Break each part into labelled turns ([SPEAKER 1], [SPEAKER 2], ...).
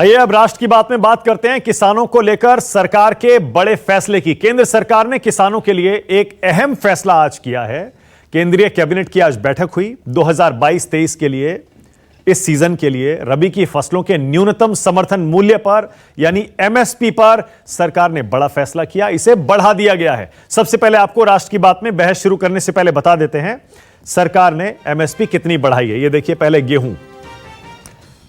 [SPEAKER 1] आइए अब राष्ट्र की बात में बात करते हैं किसानों को लेकर सरकार के बड़े फैसले की। केंद्र सरकार ने किसानों के लिए एक अहम फैसला आज किया है। केंद्रीय कैबिनेट की आज बैठक हुई। 2022-23 के लिए, इस सीजन के लिए रबी की फसलों के न्यूनतम समर्थन मूल्य पर यानी एमएसपी पर सरकार ने बड़ा फैसला किया। इसे बढ़ा दिया गया है। सबसे पहले आपको राष्ट्र की बात में बहस शुरू करने से पहले बता देते हैं सरकार ने एमएसपी कितनी बढ़ाई है। ये देखिए, पहले गेहूं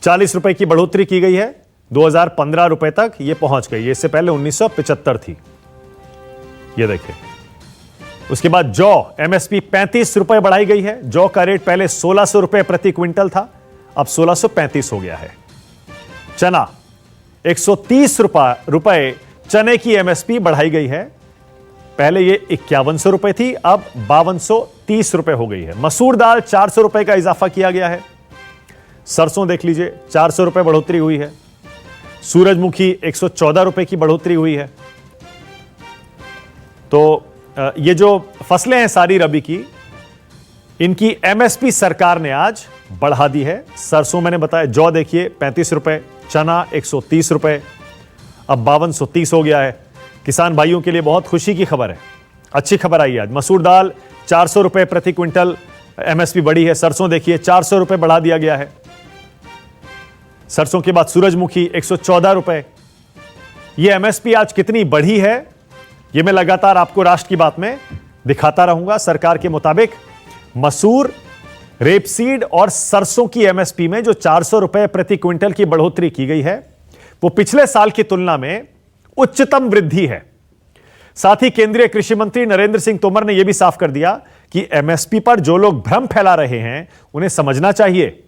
[SPEAKER 1] 40 रुपए की बढ़ोतरी की गई है, 2015 रुपए तक ये पहुंच गई। इससे पहले 1975 थी। ये देखिए, उसके बाद जौ एमएसपी 35 रुपए बढ़ाई गई है। जौ का रेट पहले 1600 रुपए प्रति क्विंटल था, अब 1635 हो गया है। चना 130 रुपए चने की एमएसपी बढ़ाई गई है। पहले ये 5100 रुपए थी, अब 5230 रुपए हो गई है। मसूर दाल 400 रुपए का इजाफा किया गया है। सरसों देख लीजिए, 400 रुपए बढ़ोतरी हुई है। सूरजमुखी 114 रुपए की बढ़ोतरी हुई है। तो ये जो फसलें हैं सारी रबी की, इनकी एमएसपी सरकार ने आज बढ़ा दी है। सरसों मैंने बताया, जौ देखिए 35 रुपए, चना 130 रुपए, अब 5230 हो गया है। किसान भाइयों के लिए बहुत खुशी की खबर है, अच्छी खबर आई आज। मसूर दाल 400 रुपए प्रति क्विंटल एमएसपी बढ़ी है। सरसों देखिए 400 रुपए बढ़ा दिया गया है। सरसों के बाद सूरजमुखी 114 रुपए। यह एमएसपी आज कितनी बढ़ी है, यह मैं लगातार आपको राष्ट्र की बात में दिखाता रहूंगा। सरकार के मुताबिक मसूर, रेपसीड और सरसों की एमएसपी में जो 400 रुपए प्रति क्विंटल की बढ़ोतरी की गई है, वो पिछले साल की तुलना में उच्चतम वृद्धि है। साथ ही केंद्रीय कृषि मंत्री नरेंद्र सिंह तोमर ने यह भी साफ कर दिया कि एमएसपी पर जो लोग भ्रम फैला रहे हैं उन्हें समझना चाहिए,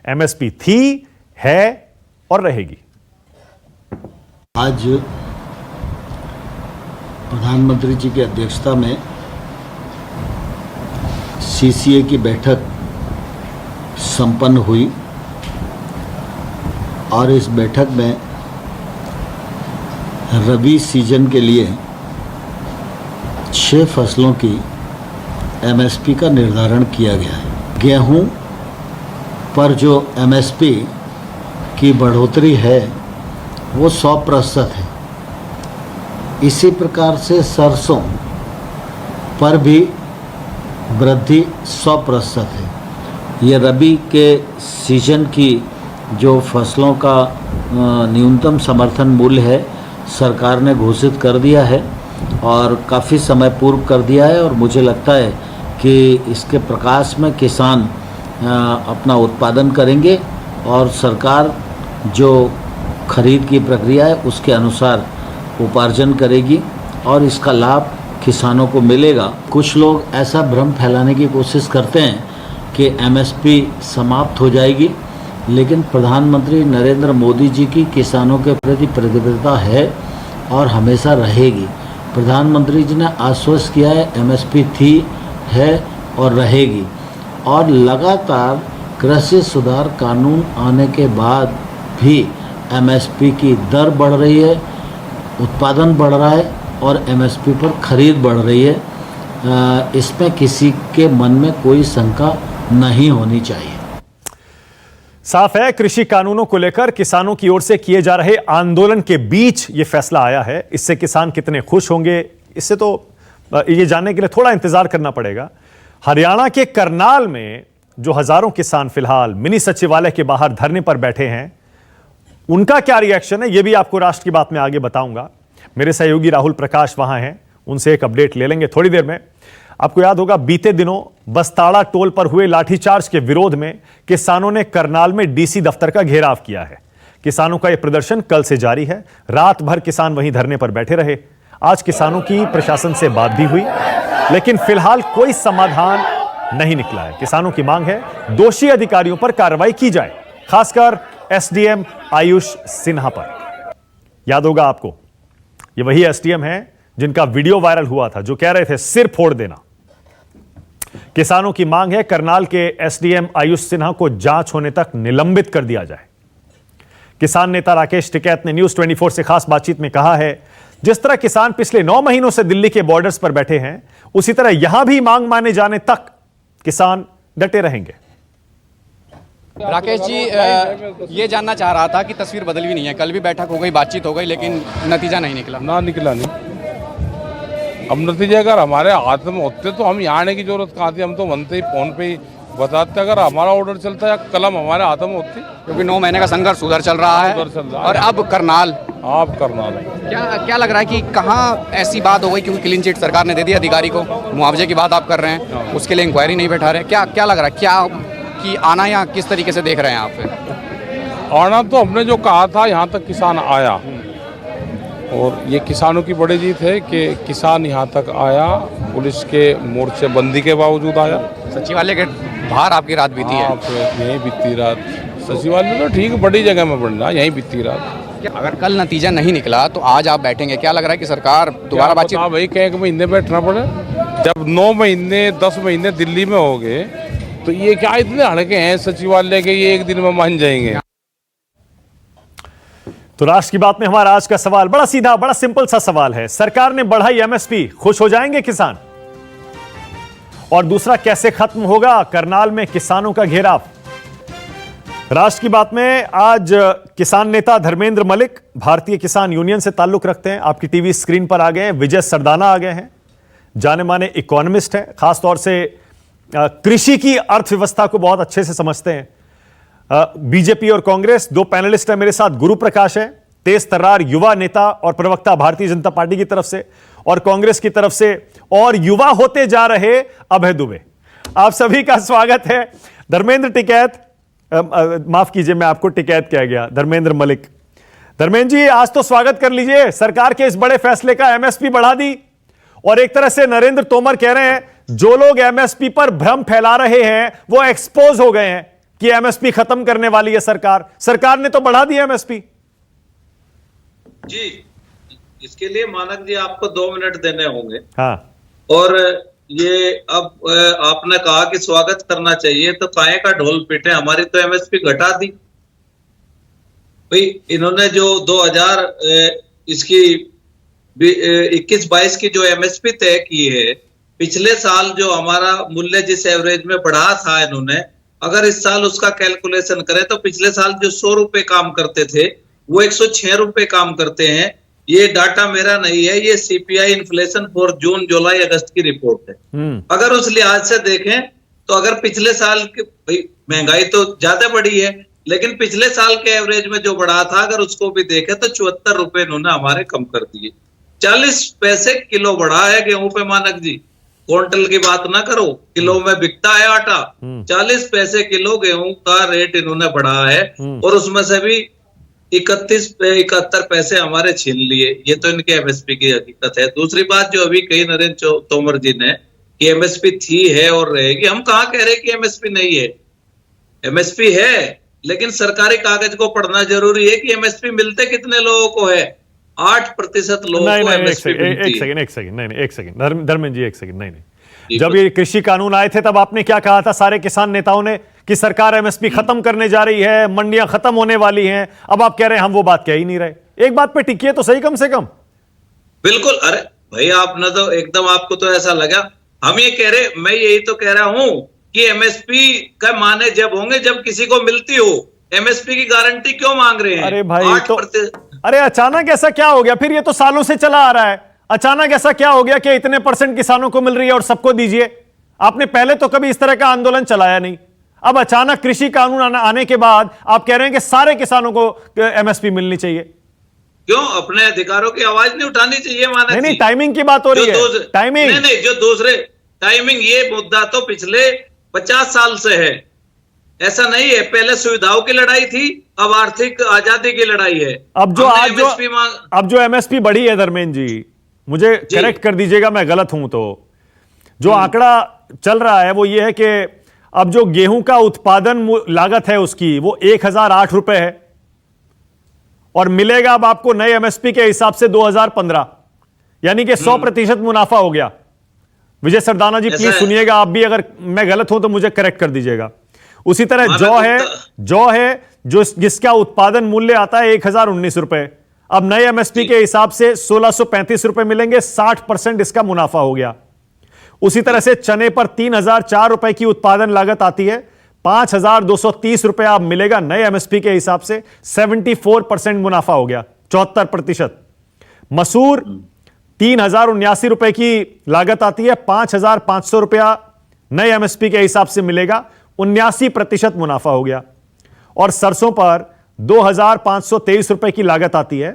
[SPEAKER 1] एमएसपी थी, है और रहेगी।
[SPEAKER 2] आज प्रधानमंत्री जी की अध्यक्षता में सीसीए की बैठक संपन्न हुई और इस बैठक में रबी सीजन के लिए 6 फसलों की एमएसपी का निर्धारण किया गया है। गेहूं पर जो एमएसपी की बढ़ोतरी है वो 100% है। इसी प्रकार से सरसों पर भी वृद्धि 100% है। ये रबी के सीजन की जो फसलों का न्यूनतम समर्थन मूल्य है, सरकार ने घोषित कर दिया है और काफ़ी समय पूर्व कर दिया है। और मुझे लगता है कि इसके प्रकाश में किसान अपना उत्पादन करेंगे और सरकार जो खरीद की प्रक्रिया है उसके अनुसार उपार्जन करेगी और इसका लाभ किसानों को मिलेगा। कुछ लोग ऐसा भ्रम फैलाने की कोशिश करते हैं कि एमएसपी समाप्त हो जाएगी, लेकिन प्रधानमंत्री नरेंद्र मोदी जी की किसानों के प्रति प्रतिबद्धता है और हमेशा रहेगी। प्रधानमंत्री जी ने आश्वस्त किया है एमएसपी थी, है और रहेगी। और लगातार कृषि सुधार कानून आने के बाद भी एमएसपी की दर बढ़ रही है, उत्पादन बढ़ रहा है और एमएसपी पर खरीद बढ़ रही है। इसमें किसी के मन में कोई शंका नहीं होनी चाहिए।
[SPEAKER 1] साफ है, कृषि कानूनों को लेकर किसानों की ओर से किए जा रहे आंदोलन के बीच यह फैसला आया है। इससे किसान कितने खुश होंगे, इससे तो ये जानने के लिए थोड़ा इंतजार करना पड़ेगा। हरियाणा के करनाल में जो हजारों किसान फिलहाल मिनी सचिवालय के बाहर धरने पर बैठे हैं, उनका क्या रिएक्शन है, यह भी आपको राष्ट्र की बात में आगे बताऊंगा। मेरे सहयोगी राहुल प्रकाश वहां हैं, उनसे एक अपडेट ले लेंगे थोड़ी देर में। आपको याद होगा, बीते दिनों बस्ताड़ा टोल पर हुए लाठीचार्ज के विरोध में किसानों ने करनाल में डीसी दफ्तर का घेराव किया है। किसानों का यह प्रदर्शन कल से जारी है। रात भर किसान वहीं धरने पर बैठे रहे। आज किसानों की प्रशासन से बात भी हुई, लेकिन फिलहाल कोई समाधान नहीं निकला है। किसानों की मांग है दोषी अधिकारियों पर कार्रवाई की जाए, खासकर एसडीएम आयुष सिन्हा पर। याद होगा आपको, ये वही एसडीएम है जिनका वीडियो वायरल हुआ था, जो कह रहे थे सिर फोड़ देना। किसानों की मांग है करनाल के एसडीएम आयुष सिन्हा को जांच होने तक निलंबित कर दिया जाए। किसान नेता राकेश टिकैत ने न्यूज 24 से खास बातचीत में कहा है, जिस तरह किसान पिछले 9 महीनों से दिल्ली के बॉर्डर्स पर बैठे हैं, उसी तरह यहां भी मांग माने जाने तक किसान डटे रहेंगे।
[SPEAKER 3] राकेश जी, ये जानना चाह रहा था कि तस्वीर बदली हुई नहीं है। कल भी बैठक हो गई, बातचीत हो गई, लेकिन नतीजा नहीं निकला।
[SPEAKER 4] ना निकला नहीं। अब नतीजे अगर हमारे हाथ में होते तो हम यहाँ आने की जरूरत कहाँ थी। हम तो बनते ही फोन पे ही बताते। अगर हमारा ऑर्डर चलता या कलम हमारे हाथों में होती।
[SPEAKER 3] क्योंकि 9 महीने का संघर्ष उधर चल रहा है
[SPEAKER 4] उधर चल रहा है।
[SPEAKER 3] और अब करनाल,
[SPEAKER 4] आप करनाल
[SPEAKER 3] क्या लग रहा है कि कहाँ ऐसी बात हो गई? क्योंकि क्लीन चिट सरकार ने दे दी अधिकारी को, मुआवजे की बात आप कर रहे हैं, उसके लिए इंक्वायरी नहीं बैठा रहे। क्या लग रहा है, क्या कि आना या किस तरीके से देख रहे हैं आप?
[SPEAKER 4] आना तो हमने जो कहा था, यहाँ तक किसान आया और ये किसानों की बड़ी जीत है कि किसान यहाँ तक आया। पुलिस के मोर्चे बंदी के बावजूद आया।
[SPEAKER 3] सचिवालय के बाहर आपकी रात बीती है?
[SPEAKER 4] यहीं बीती रात। सचिवालय तो ठीक बड़ी जगह में बन रहा, यहीं बीती रात।
[SPEAKER 3] अगर कल नतीजा नहीं निकला तो आज आप बैठेंगे? क्या लग रहा है कि सरकार दोबारा बातचीत?
[SPEAKER 4] भाई कह के महीने बैठना पड़े। जब 9 महीने 10 महीने दिल्ली में हो गए तो ये क्या इतने हड़के हैं सचिवालय के, ये एक दिन में मान जाएंगे?
[SPEAKER 1] तो राष्ट्र की बात में हमारा आज का सवाल बड़ा सीधा, बड़ा सिंपल सा सवाल है। सरकार ने बढ़ाई एमएसपी, खुश हो जाएंगे किसान? और दूसरा, कैसे खत्म होगा करनाल में किसानों का घेराव? राष्ट्र की बात में आज किसान नेता धर्मेंद्र मलिक भारतीय किसान यूनियन से ताल्लुक रखते हैं, आपकी टीवी स्क्रीन पर आ गए हैं। विजय सरदाना आ गए हैं, जाने माने इकोनॉमिस्ट हैं, खासतौर से कृषि की अर्थव्यवस्था को बहुत अच्छे से समझते हैं। बीजेपी और कांग्रेस, दो पैनलिस्ट हैं मेरे साथ। गुरु प्रकाश है, तेज तर्रार युवा नेता और प्रवक्ता भारतीय जनता पार्टी की तरफ से, और कांग्रेस की तरफ से और युवा होते जा रहे अभय दुबे। आप सभी का स्वागत है। धर्मेंद्र टिकैत, माफ कीजिए मैं आपको टिकैत कह गया, धर्मेंद्र मलिक। धर्मेंद्र जी, आज तो स्वागत कर लीजिए सरकार के इस बड़े फैसले का। एमएसपी बढ़ा दी और एक तरह से नरेंद्र तोमर कह रहे हैं जो लोग एमएसपी पर भ्रम फैला रहे हैं वो एक्सपोज हो गए हैं कि एमएसपी खत्म करने वाली है सरकार। सरकार ने तो बढ़ा दी एमएसपी।
[SPEAKER 5] जी, इसके लिए मानक जी आपको 2 मिनट देने होंगे।
[SPEAKER 1] हाँ, और
[SPEAKER 5] ये अब आपने कहा कि स्वागत करना चाहिए, तो काहे का ढोल पीटे? हमारी तो एमएसपी घटा दी भाई। इन्होंने जो 2000 इसकी 21-22 की जो एमएसपी तय की है, पिछले साल जो हमारा मूल्य जिस एवरेज में बढ़ा था इन्होंने, अगर इस साल उसका कैलकुलेशन करें तो पिछले साल जो 100 रुपए काम करते थे वो 106 रुपए काम करते हैं। ये डाटा मेरा नहीं है, ये सीपीआई इन्फ्लेशन फॉर जून जुलाई अगस्त की रिपोर्ट है। अगर उस लिहाज से देखें तो अगर पिछले साल की महंगाई तो ज्यादा बढ़ी है, लेकिन पिछले साल के एवरेज में जो बढ़ा था अगर उसको भी देखें तो 74 रुपए इन्होंने हमारे कम कर दिए। 40 पैसे किलो बढ़ा है गेहूं पे मानक जी। क्विंटल की बात ना करो, किलो में बिकता है आटा। 40 पैसे किलो गेहूं का रेट इन्होंने बढ़ा है और उसमें से भी 71 पैसे हमारे छीन लिए। ये तो इनके एमएसपी की हकीकत है। दूसरी बात जो अभी कही नरेंद्र तोमर जी ने कि एमएसपी थी, है और रहेगी, हम कहाँ कह रहे कि एमएसपी नहीं है। एमएसपी है, लेकिन सरकारी कागज को पढ़ना जरूरी है कि एमएसपी मिलते कितने लोगों को है। 8% लोगों को एमएसपी मिलती है।
[SPEAKER 1] एक सेकंड धर्मेंद्र जी, एक सेकंड। नहीं, जब ये कृषि कानून आए थे तब आपने क्या कहा था सारे किसान नेताओं ने कि सरकार एमएसपी खत्म करने जा रही है, मंडियां खत्म होने वाली हैं। अब आप कह रहे हैं हम वो बात कह ही नहीं रहे। एक बात पे टिकिए तो सही, कम से कम।
[SPEAKER 5] बिल्कुल। अरे भाई, आपने तो एकदम, आपको तो ऐसा लगा हम ये कह रहे। मैं यही तो कह रहा हूं कि एमएसपी का माने जब होंगे जब किसी को मिलती हो। एमएसपी की गारंटी क्यों मांग रहे हैं?
[SPEAKER 1] अरे भाई, तो अरे अचानक ऐसा क्या हो गया? फिर ये तो सालों से चला आ रहा है। अचानक ऐसा क्या हो गया कि इतने % किसानों को मिल रही है और सबको दीजिए? आपने पहले तो कभी इस तरह का आंदोलन चलाया नहीं। अब अचानक कृषि कानून आने के बाद आप कह रहे हैं कि सारे किसानों को एमएसपी मिलनी चाहिए।
[SPEAKER 5] क्यों? अपने अधिकारों की आवाज नहीं उठानी चाहिए? माना
[SPEAKER 1] नहीं, टाइमिंग की बात हो रही है। टाइमिंग
[SPEAKER 5] नहीं, जो दूसरे टाइमिंग, ये मुद्दा तो पिछले 50 साल से है। ऐसा नहीं है, पहले सुविधाओं की लड़ाई थी, अब आर्थिक आजादी की लड़ाई है।
[SPEAKER 1] अब जो एमएसपी बढ़ी है, धर्मेंद्र जी मुझे करेक्ट कर दीजिएगा मैं गलत हूं तो, जो आंकड़ा चल रहा है वो ये है कि अब जो गेहूं का उत्पादन लागत है उसकी वो 1008 रुपए है और मिलेगा अब आपको नए एमएसपी के हिसाब से 2015, यानी कि 100% मुनाफा हो गया। विजय सरदाना जी प्लीज सुनिएगा, आप भी अगर मैं गलत हूं तो मुझे करेक्ट कर दीजिएगा। उसी तरह जौ है जो जिसका उत्पादन मूल्य आता है 1019 रुपए, अब नए एमएसपी के हिसाब से 1635 रुपए मिलेंगे, 60% इसका मुनाफा हो गया। उसी तरह से चने पर 3004 रुपए की उत्पादन लागत आती है, ₹5,230 अब मिलेगा नए एमएसपी के हिसाब से। 74% मुनाफा हो गया, 74%। मसूर ₹3,079 की लागत आती है, ₹5,500 नए एमएसपी के हिसाब से मिलेगा, 79% मुनाफा हो गया। और सरसों पर ₹2,523 की लागत आती है,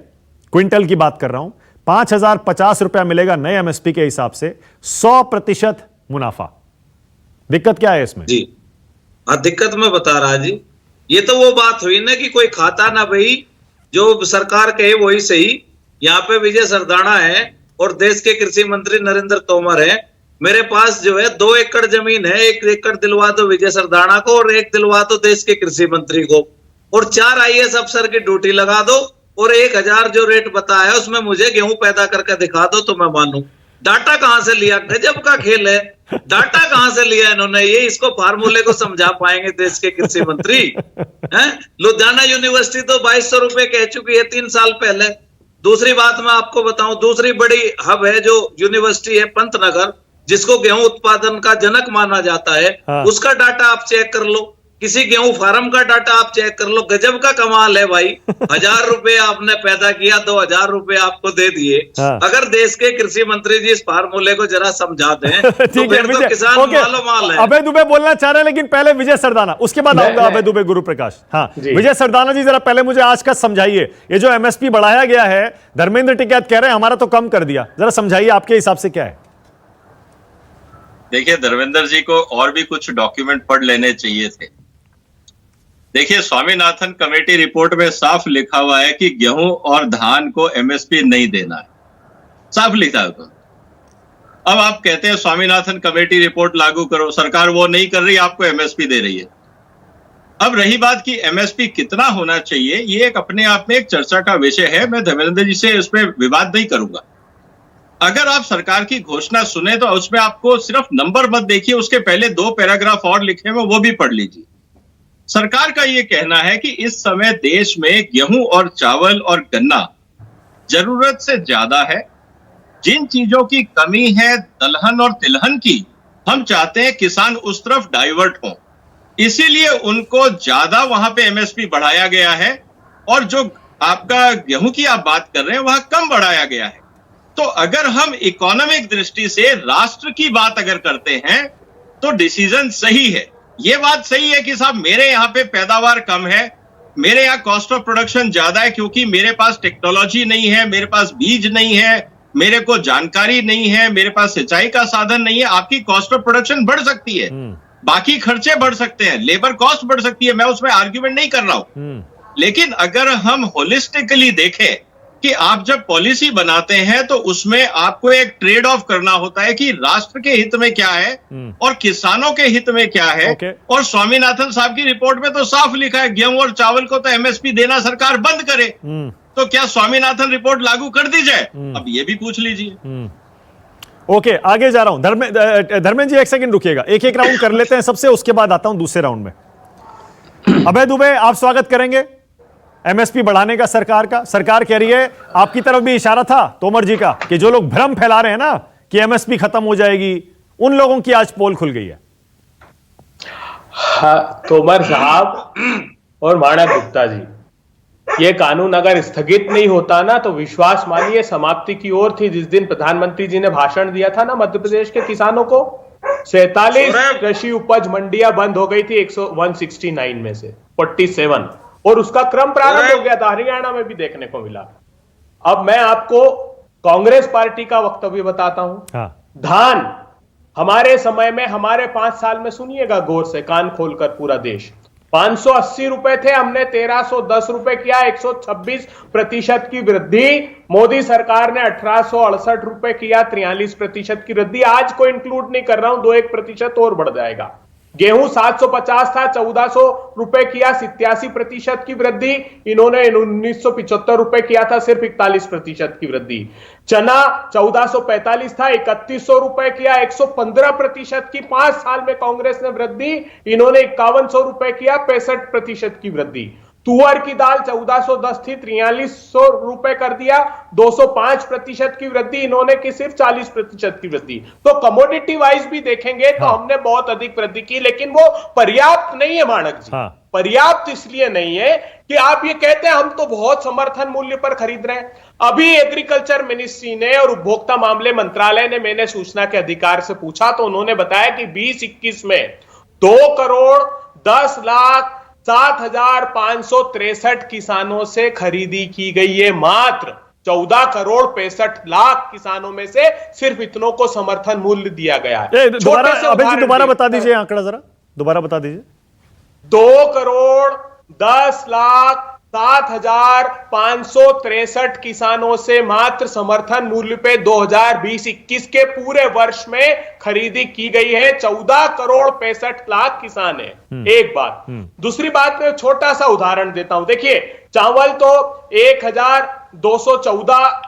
[SPEAKER 1] क्विंटल की बात कर रहा हूं, ₹5,050 मिलेगा नए एमएसपी के हिसाब से, 100% मुनाफा। दिक्कत क्या है इसमें?
[SPEAKER 5] जी हाँ, दिक्कत मैं बता रहा जी, ये तो वो बात हुई ना कि कोई खाता ना भाई, जो सरकार कहे वही सही। यहाँ पे विजय सरदाना है और देश के कृषि मंत्री नरेंद्र तोमर है। मेरे पास जो है 2 एकड़ जमीन है, 1 एकड़ दिलवा दो विजय सरदाना को और 1 दिलवा दो देश के कृषि मंत्री को, और 4 IAS अफसर की ड्यूटी लगा दो, और 1,000 जो रेट बताया है उसमें मुझे गेहूं पैदा करके दिखा दो तो मैं मानूं। डाटा कहां से लिया? गजब का खेल है। डाटा कहां से लिया इन्होंने? ये इसको फार्मूले को समझा पाएंगे देश के कृषि मंत्री हैं? लुधियाना यूनिवर्सिटी तो 2,200 रुपए कह चुकी है 3 साल पहले। दूसरी बात मैं आपको बताऊं, दूसरी बड़ी हब है जो यूनिवर्सिटी है पंतनगर, जिसको गेहूं उत्पादन का जनक माना जाता है,
[SPEAKER 1] हाँ।
[SPEAKER 5] उसका डाटा आप चेक कर लो, किसी गेहूं फार्म का डाटा आप चेक कर लो। गजब का कमाल है भाई। 1,000 रुपए आपने पैदा किया, 2,000 रुपए आपको दे दिए।
[SPEAKER 1] हाँ।
[SPEAKER 5] अगर देश के कृषि मंत्री जी इस फार्मूले को जरा समझा दें तो
[SPEAKER 1] ठीक है,
[SPEAKER 5] फिर तो किसान मालो माल है।
[SPEAKER 1] अभय दुबे बोलना चाह रहे हैं, लेकिन पहले विजय सरदाना, उसके बाद आऊंगा अभय दुबे, गुरु प्रकाश। हाँ, विजय सरदाना जी, जरा पहले मुझे आज का समझाइए, ये जो एमएसपी बढ़ाया गया है, धर्मेंद्र टिकैत कह रहे हैं हमारा तो कम कर दिया, जरा समझाइए आपके हिसाब से क्या है?
[SPEAKER 6] देखिए, धर्मेंद्र जी को और भी कुछ डॉक्यूमेंट पढ़ लेने चाहिए थे। देखिए, स्वामीनाथन कमेटी रिपोर्ट में साफ लिखा हुआ है कि गेहूं और धान को एमएसपी नहीं देना है, साफ लिखा है। तो अब आप कहते हैं स्वामीनाथन कमेटी रिपोर्ट लागू करो, सरकार वो नहीं कर रही, आपको एमएसपी दे रही है। अब रही बात कि एमएसपी कितना होना चाहिए, ये एक अपने आप में एक चर्चा का विषय है। मैं धर्मेंद्र जी से इसमें विवाद नहीं करूंगा। अगर आप सरकार की घोषणा सुने तो उसमें आपको सिर्फ नंबर मत देखिए, उसके पहले 2 पैराग्राफ और लिखे हुए वो भी पढ़ लीजिए। सरकार का यह कहना है कि इस समय देश में गेहूं और चावल और गन्ना जरूरत से ज्यादा है। जिन चीजों की कमी है, दलहन और तिलहन की, हम चाहते हैं किसान उस तरफ डाइवर्ट हों, इसीलिए उनको ज्यादा वहां पे एमएसपी बढ़ाया गया है। और जो आपका गेहूं की आप बात कर रहे हैं वहां कम बढ़ाया गया है। तो अगर हम इकोनॉमिक दृष्टि से राष्ट्र की बात अगर करते हैं तो डिसीजन सही है। ये बात सही है कि साहब मेरे यहाँ पे पैदावार कम है, मेरे यहाँ कॉस्ट ऑफ प्रोडक्शन ज्यादा है, क्योंकि मेरे पास टेक्नोलॉजी नहीं है, मेरे पास बीज नहीं है, मेरे को जानकारी नहीं है, मेरे पास सिंचाई का साधन नहीं है। आपकी कॉस्ट ऑफ प्रोडक्शन बढ़ सकती है, बाकी खर्चे बढ़ सकते हैं, लेबर कॉस्ट बढ़ सकती है, मैं उसमें आर्ग्यूमेंट नहीं कर रहा हूं। लेकिन अगर हम होलिस्टिकली देखें कि आप जब पॉलिसी बनाते हैं तो उसमें आपको एक ट्रेड ऑफ करना होता है कि राष्ट्र के हित में क्या है और किसानों के हित में क्या है। और स्वामीनाथन साहब की रिपोर्ट में तो साफ लिखा है गेहूं और चावल को तो एमएसपी देना सरकार बंद करे। तो क्या स्वामीनाथन रिपोर्ट लागू कर दी जाए? अब ये भी पूछ लीजिए।
[SPEAKER 1] ओके, आगे जा रहा हूं। धर्मेंद्र जी 1 सेकंड रुकिएगा, एक राउंड कर लेते हैं सबसे, उसके बाद आता हूं दूसरे राउंड में। अभय दुबे, आप स्वागत करेंगे एमएसपी बढ़ाने का सरकार का। सरकार कह रही है, आपकी तरफ भी इशारा था तोमर जी का, कि जो लोग भ्रम फैला रहे हैं ना कि एमएसपी खत्म हो जाएगी, उन लोगों की आज पोल खुल गई है।
[SPEAKER 7] हाँ, तोमर साहब और माणक गुप्ता जी, ये कानून अगर स्थगित नहीं होता ना तो विश्वास मानिए समाप्ति की ओर थी। जिस दिन प्रधानमंत्री जी ने भाषण दिया था ना मध्य प्रदेश के किसानों को, 47 कृषि उपज मंडियां बंद हो गई थी 169 में से 47, और उसका क्रम प्रारंभ हो गया था, हरियाणा में भी देखने को मिला। अब मैं आपको कांग्रेस पार्टी का वक्तव्य बताता हूं।
[SPEAKER 1] हाँ।
[SPEAKER 7] धान हमारे समय में, हमारे 5 साल में, सुनिएगा गौर से, कान खोलकर पूरा देश, 580 रुपए थे, हमने 1310 रुपए किया, 126% की वृद्धि। मोदी सरकार ने 1868 रुपए किया, 43% की वृद्धि। आज को इंक्लूड नहीं कर रहा हूं, 2-1% और बढ़ जाएगा। गेहूं 750 था, 1400 रुपए किया, 87% की वृद्धि। इन्होंने 1975 रुपए किया था, सिर्फ 41% की वृद्धि। चना 1445 था, 3100 रुपए किया, 115% की 5 साल में कांग्रेस ने वृद्धि। इन्होंने 5100 रुपए किया, 65% की वृद्धि। तुअर की दाल 1410 थी, 4300 रुपए कर दिया, 205% की वृद्धि, इन्होंने की सिर्फ 40% की वृद्धि। तो कमोडिटी वाइज भी देखेंगे तो हमने बहुत अधिक वृद्धि की, लेकिन वो पर्याप्त नहीं है मानक जी। पर्याप्त इसलिए नहीं है कि आप ये कहते हैं हम तो बहुत समर्थन मूल्य पर खरीद रहे हैं। अभी एग्रीकल्चर मिनिस्ट्री ने और उपभोक्ता मामले मंत्रालय ने, मैंने सूचना के अधिकार से पूछा तो उन्होंने बताया कि 2021 में 2,10,07,563 किसानों से खरीदी की गई है। मात्र 14,65,00,000 किसानों में से सिर्फ इतनों को समर्थन मूल्य दिया गया है।
[SPEAKER 1] दोबारा बता दीजिए आंकड़ा, जरा दोबारा बता दीजिए।
[SPEAKER 7] 2,10,07,563 किसानों से मात्र समर्थन मूल्य पे 2020-21 के पूरे वर्ष में खरीदी की गई है। 14,65,00,000 किसान है। एक बात। दूसरी बात में छोटा सा उदाहरण देता हूं। देखिए, चावल तो 1,214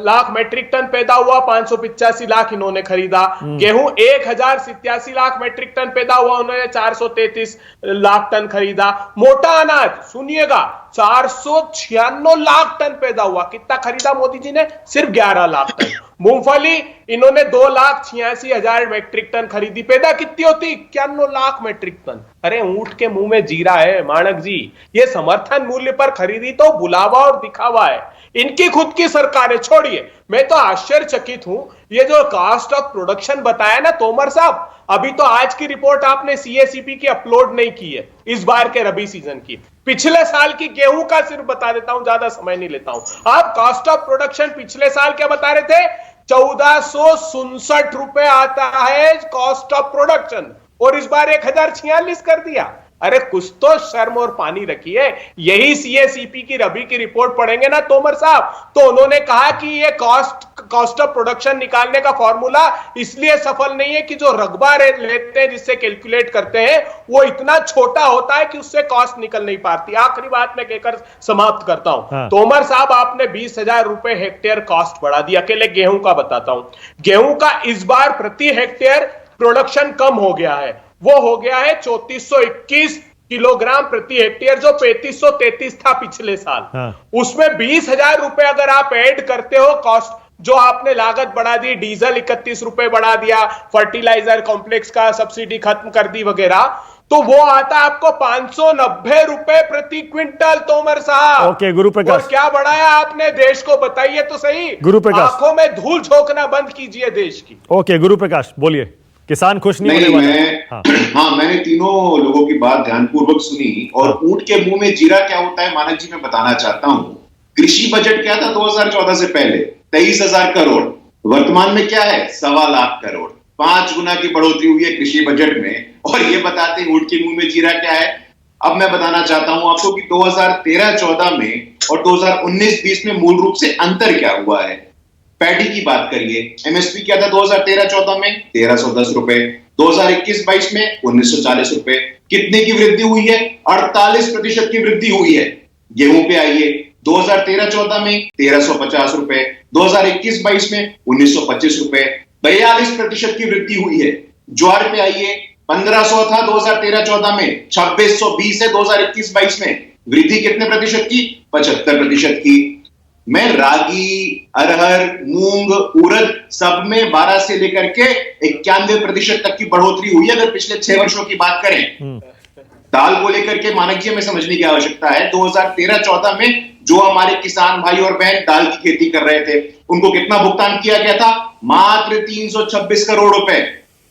[SPEAKER 7] लाख मैट्रिक टन पैदा हुआ, 585 लाख इन्होंने खरीदा। गेहूं 1,087 लाख मैट्रिक टन पैदा हुआ, उन्होंने 433 लाख टन खरीदा। मोटा अनाज सुनिएगा 496 लाख टन पैदा हुआ, कितना खरीदा मोदी जी ने? सिर्फ 11 लाख टन। मूंगफली इन्होंने 2,86,000 मैट्रिक टन खरीदी, पैदा कितनी होती? 91 लाख मैट्रिक टन। अरे ऊंट के मुंह में जीरा है मानक जी। ये समर्थन मूल्य पर खरीदी तो बुलावा और दिखावा है। इनकी खुद की सरकारें, छोड़िए, मैं तो आश्चर्यचकित हूं। ये जो कॉस्ट ऑफ प्रोडक्शन बताया ना तोमर साहब, अभी तो आज की रिपोर्ट आपने सीएसीपी की अपलोड नहीं की है, इस बार के रबी सीजन की। पिछले साल की गेहूं का सिर्फ बता देता हूं, ज्यादा समय नहीं लेता हूं। आप कॉस्ट ऑफ प्रोडक्शन पिछले साल क्या बता रहे थे? 1467 रुपए आता है कॉस्ट ऑफ प्रोडक्शन, और इस बार 1046 कर दिया। अरे कुछ तो शर्म और पानी रखिए। यही सीएसीपी की रबी की रिपोर्ट पढ़ेंगे ना तोमर साहब, तो उन्होंने कहा कि ये कॉस्ट ऑफ प्रोडक्शन निकालने का फॉर्मूला इसलिए सफल नहीं है कि जो रकबा लेते हैं, जिससे कैलकुलेट करते हैं, वो इतना छोटा होता है कि उससे कॉस्ट निकल नहीं पाती। आखिरी बात मैं कहकर समाप्त करता हूं। तोमर साहब, आपने 20,000 रुपए हेक्टेयर कॉस्ट बढ़ा दी। अकेले गेहूं का बताता हूं। गेहूं का इस बार प्रति हेक्टेयर प्रोडक्शन कम हो गया है, वो हो गया है 3421 किलोग्राम प्रति हेक्टेयर, जो 3533 था पिछले साल। उसमें 20,000 रुपए अगर आप ऐड करते हो कॉस्ट, जो आपने लागत बढ़ा दी, डीजल 31 रुपए बढ़ा दिया, फर्टिलाइजर कॉम्प्लेक्स का सब्सिडी खत्म कर दी वगैरह, तो वो आता आपको 590 रुपए प्रति क्विंटल। तोमर साहब,
[SPEAKER 1] ओके गुरुप्रकाश,
[SPEAKER 7] और क्या बढ़ाया आपने? देश को बताइए तो सही।
[SPEAKER 1] गुरुप्रकाश,
[SPEAKER 7] आंखों में धूल झोंकना बंद कीजिए देश की।
[SPEAKER 1] ओके गुरुप्रकाश, बोलिए। किसान खुश नहीं होने वाले।
[SPEAKER 8] हाँ, मैंने तीनों लोगों की बात ध्यानपूर्वक सुनी, और ऊंट के मुंह में जीरा क्या होता है मानक जी मैं बताना चाहता हूँ। कृषि बजट क्या था 2014 से पहले? 23,000 करोड़। वर्तमान में क्या है? 1.25 लाख करोड़। 5 गुना की बढ़ोतरी हुई है कृषि बजट में, और ये बताते हैं ऊंट के मुंह में जीरा क्या है। अब मैं बताना चाहता हूं आपको कि 2013-14 में और 2019-20 में मूल रूप से अंतर क्या हुआ है। पैडी की बात करिए, एमएसपी क्या था 2013-14 में? 1,310 रुपए। 2021-22 में 1,940 रुपए। कितने की वृद्धि हुई है? 48% की वृद्धि हुई है। गेहूं पे आइए, 2013-14 में 1,350 रुपए, 2021-22 में 1,925 रुपए, 42% की वृद्धि हुई है। ज्वार पे आइए, 1,500 था 2013-14 में, 2,620 है 2021-22 में। वृद्धि कितने प्रतिशत की? 75% की। मैं रागी, अरहर, मूंग, उड़द सब में 12 से लेकर के 91% तक की बढ़ोतरी हुई है, अगर पिछले 6 वर्षों की बात करें। दाल को लेकर के मानक जी हमें समझने की आवश्यकता है। 2013-14 में जो हमारे किसान भाई और बहन दाल की खेती कर रहे थे, उनको कितना भुगतान किया गया था? मात्र 326 करोड़ रुपए।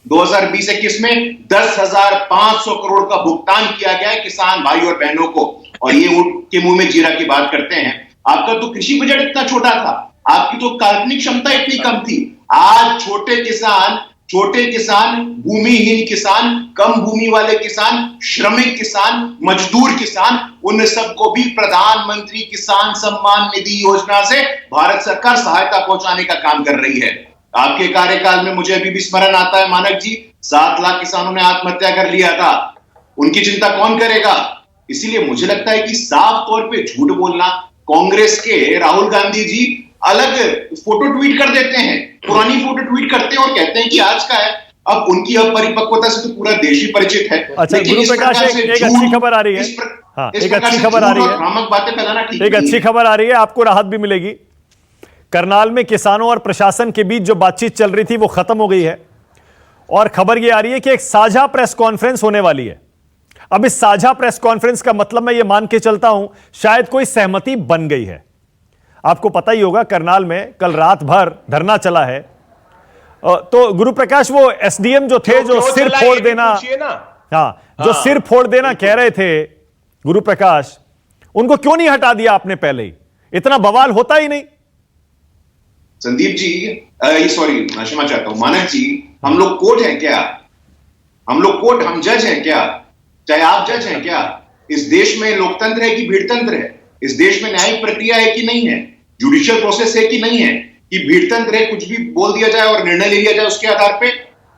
[SPEAKER 8] 2020-21 में 10,500 करोड़ का भुगतान किया गया है किसान भाई और बहनों को। और ये ऊंट के मुंह में जीरा की बात करते हैं। आपका तो कृषि बजट इतना छोटा था, आपकी तो काल्पनिक क्षमता इतनी कम थी। आज छोटे किसान, भूमिहीन किसान, कम भूमि वाले किसान, श्रमिक किसान, मजदूर किसान, उन सबको भी प्रधानमंत्री किसान सम्मान निधि योजना से भारत सरकार सहायता पहुंचाने का काम कर रही है। आपके कार्यकाल में मुझे अभी भी स्मरण आता है मानक जी, 7 लाख किसानों ने आत्महत्या कर लिया था। उनकी चिंता कौन करेगा? इसीलिए मुझे लगता है कि साफ तौर पे झूठ बोलना, कांग्रेस के राहुल गांधी जी अलग फोटो ट्वीट कर देते हैं, पुरानी फोटो ट्वीट करते हैं और कहते हैं कि आज का है। अब उनकी अपरिपक्वता से तो पूरा देश ही परिचित है।
[SPEAKER 1] अच्छा गुरुप्रकाश, एक अच्छी खबर आ रही है। हाँ,
[SPEAKER 8] इस
[SPEAKER 1] एक
[SPEAKER 8] प्रकार
[SPEAKER 1] अच्छी
[SPEAKER 8] से
[SPEAKER 1] खबर आ
[SPEAKER 8] झूठ
[SPEAKER 1] रही
[SPEAKER 8] और
[SPEAKER 1] है।
[SPEAKER 8] भ्रामक बातें फैलाना ठीक
[SPEAKER 1] एक
[SPEAKER 8] नहीं
[SPEAKER 1] अच्छी
[SPEAKER 8] है।
[SPEAKER 1] खबर आ रही है, आपको राहत भी मिलेगी। करनाल में किसानों और प्रशासन के बीच जो बातचीत चल रही थी वो खत्म हो गई है और खबर यह आ रही है कि एक साझा प्रेस कॉन्फ्रेंस होने वाली है। अब इस साझा प्रेस कॉन्फ्रेंस का मतलब मैं ये मान के चलता हूं शायद कोई सहमति बन गई है। आपको पता ही होगा करनाल में कल रात भर धरना चला है, तो गुरु प्रकाश वो एसडीएम जो थे जो सिर फोड़ देना, हाँ, जो सिर फोड़ देना कह रहे थे गुरु प्रकाश, उनको क्यों नहीं हटा दिया आपने पहले ही? इतना बवाल होता ही नहीं।
[SPEAKER 8] संदीप जी, सॉरी क्षमा चाहता हूं मानक जी, हम लोग कोर्ट हैं क्या? हम लोग कोर्ट, हम जज हैं क्या? चाहे आप जज हैं क्या? इस देश में लोकतंत्र है कि भीड़तंत्र है? इस देश में न्यायिक प्रक्रिया है कि नहीं है? जुडिशियल प्रोसेस है कि नहीं है? कि भीड़तंत्र है, कुछ भी बोल दिया जाए और निर्णय ले लिया जाए उसके आधार पे?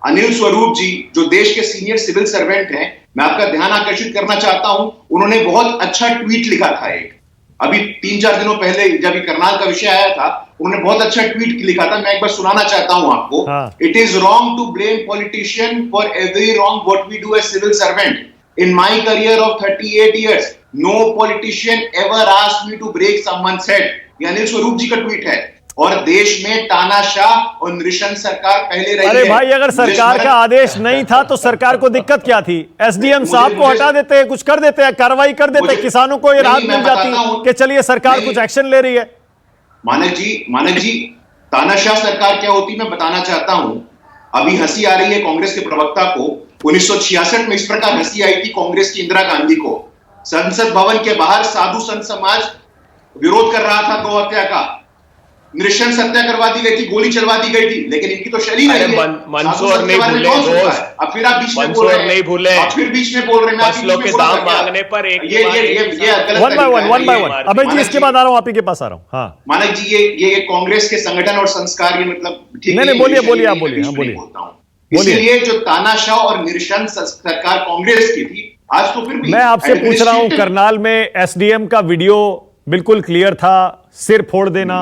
[SPEAKER 8] अनिल स्वरूप जी जो देश के सीनियर सिविल सर्वेंट हैं, मैं आपका ध्यान आकर्षित करना चाहता हूं, उन्होंने बहुत अच्छा ट्वीट लिखा था एक, अभी 3-4 दिनों पहले जब ये करनाल का विषय आया था, उन्होंने बहुत अच्छा ट्वीट लिखा था, मैं एक बार सुनाना चाहता हूं आपको। It is wrong to blame politician for every wrong what we do as civil servant. In my career of 38 years no politician ever asked me to break someone's head. ये अनिल स्वरूप जी का ट्वीट है। और देश में तानाशाह और नृशंस सरकार पहले रही है।
[SPEAKER 1] अरे भाई, अगर सरकार का आदेश नहीं था तो सरकार को दिक्कत क्या थी? एसडीएम साहब को हटा देते, कुछ कर देते, कार्रवाई कर देते, किसानों को ये राहत मिल जाती कि चलिए सरकार कुछ एक्शन ले रही है।
[SPEAKER 8] मानक जी, तानाशाह सरकार क्या होती मैं बताना चाहता हूं। अभी हंसी आ रही है कांग्रेस के प्रवक्ता को। 1966 में इस प्रकार हंसी आई थी कांग्रेस की इंदिरा गांधी को। संसद भवन के बाहर साधु संत समाज विरोध कर रहा था गौ हत्या का, नृशंस हत्या करवा दी गई थी, गोली चलवा दी गई थी, लेकिन इनकी तो शैली नहीं है।
[SPEAKER 7] मंसूर नहीं भूले दोस्त,
[SPEAKER 8] अब फिर आप बीच में बोल रहे हैं,
[SPEAKER 7] नहीं भूले,
[SPEAKER 8] आप फिर बीच में बोल रहे हैं,
[SPEAKER 7] फसलों के दाम मांगने पर एक
[SPEAKER 8] ये
[SPEAKER 1] वन बाय वन अबे जी, इसके बाद आ रहा हूं, आप ही के पास आ रहा हूं। हाँ
[SPEAKER 8] मानक जी, ये कांग्रेस के संगठन और संस्कार, ये मतलब ठीक
[SPEAKER 1] नहीं, बोलिए आप बोलिए। हाँ बोलिए।
[SPEAKER 8] इसलिए जो तानाशाह और नृशंस सरकार कांग्रेस की थी, आज तो फिर भी
[SPEAKER 1] मैं आपसे पूछ रहा हूं, करनाल में एसडीएम का वीडियो बिल्कुल क्लियर था, सिर फोड़ देना,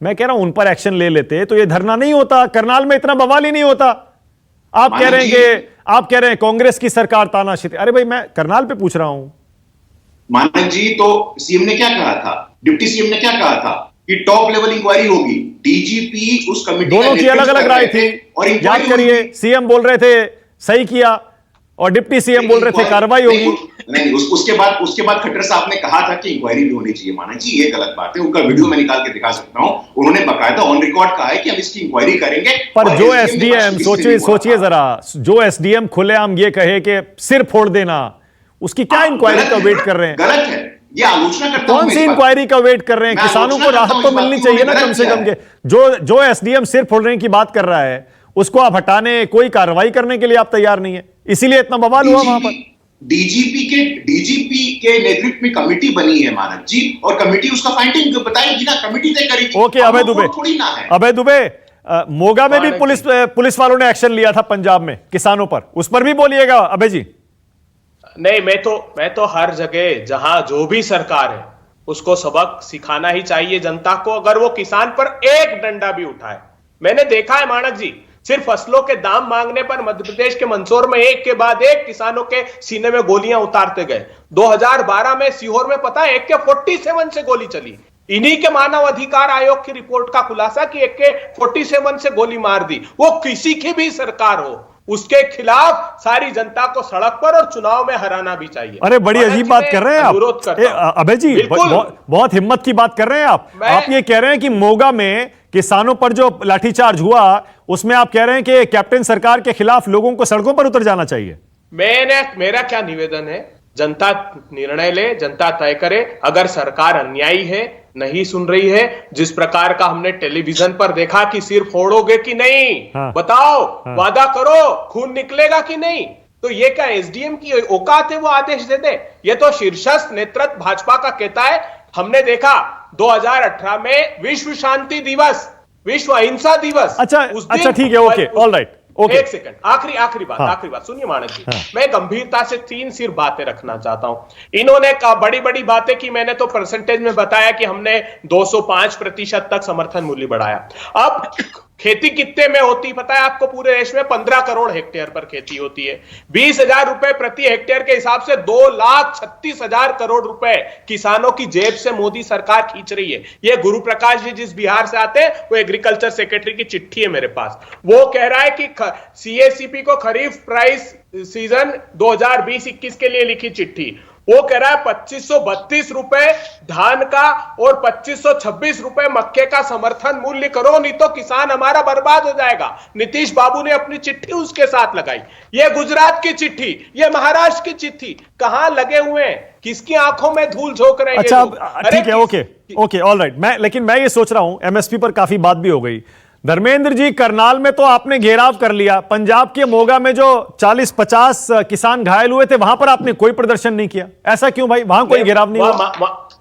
[SPEAKER 1] मैं कह रहा हूं उन पर एक्शन ले लेते तो ये धरना नहीं होता, करनाल में इतना बवाल ही नहीं होता। आप कह रहे हैं कांग्रेस की सरकार तानाशाह। अरे भाई, मैं करनाल पे पूछ रहा हूं।
[SPEAKER 8] मानक जी, तो सीएम ने क्या कहा था, डिप्टी सीएम ने क्या कहा था कि टॉप लेवल इंक्वायरी होगी। डीजीपी उस कमेटी,
[SPEAKER 1] दोनों की अलग अलग राय थी, और याद करिए, सीएम बोल रहे थे सही किया और डिप्टी सीएम बोल रहे थे कार्रवाई होगी।
[SPEAKER 8] नहीं, उसके बाद खट्टर साहब ने कहा था कि इंक्वायरी भी होनी चाहिए। माना जी, ये गलत बात है। उनका वीडियो मैं निकाल के दिखा सकता हूं, उन्होंने बकायदा ऑन रिकॉर्ड कहा है कि हम इसकी इंक्वायरी करेंगे।
[SPEAKER 1] पर जो एसडीएम, सोचिए जरा, जो एसडीएम खुलेआम ये कहे कि सिर फोड़ देना, उसकी क्या इंक्वायरी का वेट कर रहे हैं?
[SPEAKER 8] गलत है, ये आलोचना करता हूं।
[SPEAKER 1] कौन सी इंक्वायरी का वेट कर रहे हैं? किसानों को राहत तो मिलनी चाहिए ना कम से कम के। जो एसडीएम सिर फोड़ने की बात कर रहा है, उसको आप हटाने, कोई कार्रवाई करने के लिए आप तैयार नहीं है, इसीलिए इतना बवाल हुआ वहां पर।
[SPEAKER 8] डीजीपी के नेतृत्व में कमेटी बनी है मानक जी, और कमेटी उसका फाइंडिंग बताएगी ना, कमेटी तय करेगी।
[SPEAKER 1] ओके, अभय दुबे
[SPEAKER 8] थोड़ी ना है।
[SPEAKER 1] अभय दुबे, मोगा में भी पुलिस वालों ने एक्शन लिया था पंजाब में किसानों पर, उस पर भी बोलिएगा अभय जी।
[SPEAKER 7] नहीं, मैं तो हर जगह जहां जो भी सरकार है उसको सबक सिखाना ही चाहिए जनता को, अगर वो किसान पर एक डंडा भी उठाए। मैंने देखा है मानक जी, सिर्फ फसलों के दाम मांगने पर मध्य प्रदेश के मंदसौर में एक के बाद एक किसानों के सीने में गोलियां उतारते गए। 2012 में सीहोर में पता है एक के 47 से गोली चली। इन्हीं के मानव अधिकार आयोग की रिपोर्ट का खुलासा कि एक के 47 से गोली मार दी। वो किसी की भी सरकार हो, उसके खिलाफ सारी जनता को सड़क पर और चुनाव में हराना भी चाहिए।
[SPEAKER 1] अरे बड़ी अजीब बात कर रहे हैं आप अभय जी, बहुत हिम्मत की बात कर रहे हैं आप ये कह रहे हैं कि मोगा में किसानों पर जो लाठीचार्ज हुआ, उसमें आप कह रहे हैं कि कैप्टन सरकार के खिलाफ लोगों को सड़कों पर उतर जाना चाहिए।
[SPEAKER 7] मेरा क्या निवेदन है, जनता निर्णय ले, जनता तय करे। अगर सरकार अन्यायी है, नहीं सुन रही है, जिस प्रकार का हमने टेलीविजन पर देखा कि सिर फोड़ोगे कि नहीं,
[SPEAKER 1] हाँ,
[SPEAKER 7] बताओ, हाँ, वादा करो, खून निकलेगा कि नहीं, तो ये क्या एसडीएम की औकात है वो आदेश दे दे? ये तो शीर्षस्थ नेतृत्व भाजपा का कहता है। हमने देखा 2018 में विश्व शांति दिवस, विश्व अहिंसा दिवस।
[SPEAKER 1] अच्छा ठीक है, ओके, ऑल राइट, ओके।
[SPEAKER 7] एक सेकंड, आखिरी बात सुनिए मानक जी। हाँ। मैं गंभीरता से 3 सिर्फ बातें रखना चाहता हूं। इन्होंने बड़ी बातें की, मैंने तो परसेंटेज में बताया कि हमने 205% तक समर्थन मूल्य बढ़ाया। अब खेती कितने में होती पता है आपको? पूरे देश में 15 करोड़ हेक्टेयर पर खेती होती है। 20,000 रुपए प्रति हेक्टेयर के हिसाब से 2,36,000 करोड़ रुपए किसानों की जेब से मोदी सरकार खींच रही है। ये गुरु प्रकाश जी जिस बिहार से आते हैं, वो एग्रीकल्चर सेक्रेटरी की चिट्ठी है मेरे पास। वो कह रहा है कि सीएसीपी को खरीफ प्राइस सीजन 2020-21 के लिए लिखी चिट्ठी। वो कह रहा है 2532 रुपए धान का और 2526 रुपए मक्के का समर्थन मूल्य करो, नहीं तो किसान हमारा बर्बाद हो जाएगा। नीतीश बाबू ने अपनी चिट्ठी उसके साथ लगाई। ये गुजरात की चिट्ठी, ये महाराष्ट्र की चिट्ठी, कहां लगे हुए हैं? किसकी आंखों में धूल झोंक रहे हैं?
[SPEAKER 1] अच्छा, ठीक है, ओके, ऑलराइट। लेकिन मैं ये सोच रहा हूं, एमएसपी पर काफी बात भी हो गई। धर्मेंद्र जी, करनाल में तो आपने घेराव कर लिया, पंजाब के मोगा में जो 40-50 किसान घायल हुए थे, वहां पर आपने कोई प्रदर्शन नहीं किया। ऐसा क्यों भाई? वहां कोई घेराव नहीं हुआ?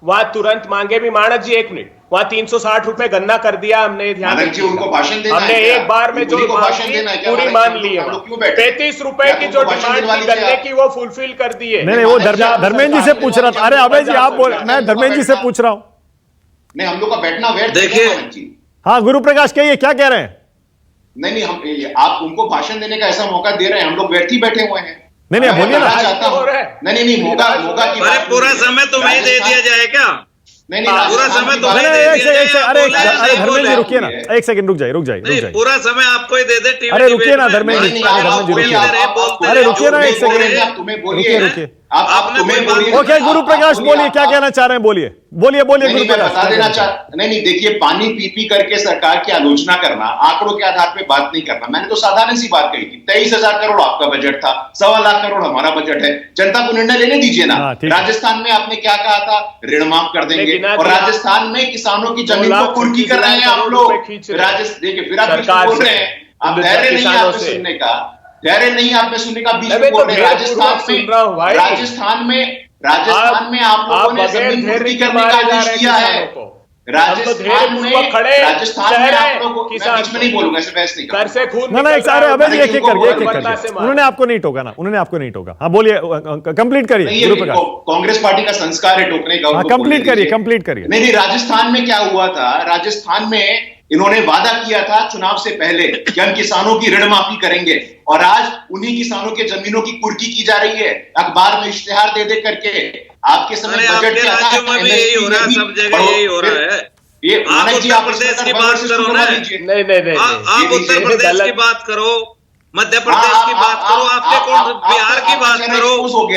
[SPEAKER 7] वहां तुरंत मांगे भी मानक जी, 1 मिनट, वहां 360 रुपए गन्ना कर दिया हमने। ध्यान
[SPEAKER 8] जी, उनको भाषण देना
[SPEAKER 7] हमने एक बार में जो पूरी मान ली है। 35 रुपए की जो डिमांड थी गन्ने की, वो फुलफिल कर दी है।
[SPEAKER 1] नहीं, वो धर्मेंद्र जी से पूछ रहा था। अरे अभय जी आप बोल, मैं धर्मेंद्र जी से पूछ रहा हूं।
[SPEAKER 8] नहीं, हम लोग का बैठना व्यर्थ।
[SPEAKER 5] देखिए,
[SPEAKER 1] हाँ, गुरु प्रकाश कहिए, क्या कह रहे हैं?
[SPEAKER 8] नहीं, हम आप उनको भाषण देने का ऐसा मौका दे रहे हैं, हम लोग व्यर्थ ही बैठे हुए हैं।
[SPEAKER 1] नहीं, बोलिए ना।
[SPEAKER 8] नहीं, मोगा की
[SPEAKER 5] अरे पूरा समय तुम्हें दे दिया जाए क्या?
[SPEAKER 8] नहीं,
[SPEAKER 5] पूरा समय तो
[SPEAKER 1] अरे धर्मेंद्र जी रुकिए ना, एक सेकंड रुक जाइए।
[SPEAKER 5] पूरा समय आपको ही दे दे टीवी।
[SPEAKER 1] अरे रुकिए ना धर्मेंद्र जी, अरे रुकिए ना एक सेकंड,
[SPEAKER 8] तुम्हें बोलिए,
[SPEAKER 1] रुकिए।
[SPEAKER 8] आप तुम्हें बोलिए।
[SPEAKER 1] ओके, गुरु प्रकाश बोलिए, क्या कहना चाह रहे हैं? बोलिए गुरु प्रकाश।
[SPEAKER 8] बता देना नहीं, देखिए, पानी पी करके सरकार की आलोचना करना, आंकड़ों के आधार पे बात नहीं करना। मैंने तो साधारण सी बात कही थी, 23,000 करोड़ आपका बजट था, 1.25 लाख करोड़ हमारा बजट है। जनता को निर्णय लेने दीजिए ना। राजस्थान में आपने क्या कहा था? ऋण माफ कर देंगे, और राजस्थान में किसानों की जमीन को कुर्की कर रहे हैं आप लोग। देखिए, फिर आप बोल रहे हैं, आप धैर्य नहीं है आपने सुनने का, धैर्य नहीं आपने सुनने का, बीच में बोल रहे हैं। राजस्थान में आप लोगों ने जमीन कुर्की करने का आदेश किया है। राजस्थान में आप लोगों को, मैं बीच में नहीं बोलूंगा, ऐसे बहस नहीं करूंगा।
[SPEAKER 1] अरे अभय जी एक करके, उन्होंने आपको नहीं टोका ना, उन्होंने आपको नहीं टोका। हाँ बोलिए, कंप्लीट करिए गुरु प्रकाश।
[SPEAKER 8] कांग्रेस पार्टी का संस्कार है टोकने का।
[SPEAKER 1] कंप्लीट करिए।
[SPEAKER 8] नहीं, राजस्थान में क्या हुआ था? राजस्थान में इन्होंने वादा किया था चुनाव से पहले कि हम किसानों की ऋण माफी करेंगे, और आज उन्हीं किसानों के जमीनों की कुर्की की जा रही है, अखबार में इश्तेहार दे करके। आपके समय बजट क्या था?
[SPEAKER 5] यही हो रहा है, सब जगह यही हो रहा है।
[SPEAKER 8] ये
[SPEAKER 5] आप उत्तर प्रदेश की बात करो ना,
[SPEAKER 7] नहीं,
[SPEAKER 5] आप उत्तर प्रदेश की बात करो, मध्य प्रदेश की बात करो, आपके कौन, बिहार की बात करो,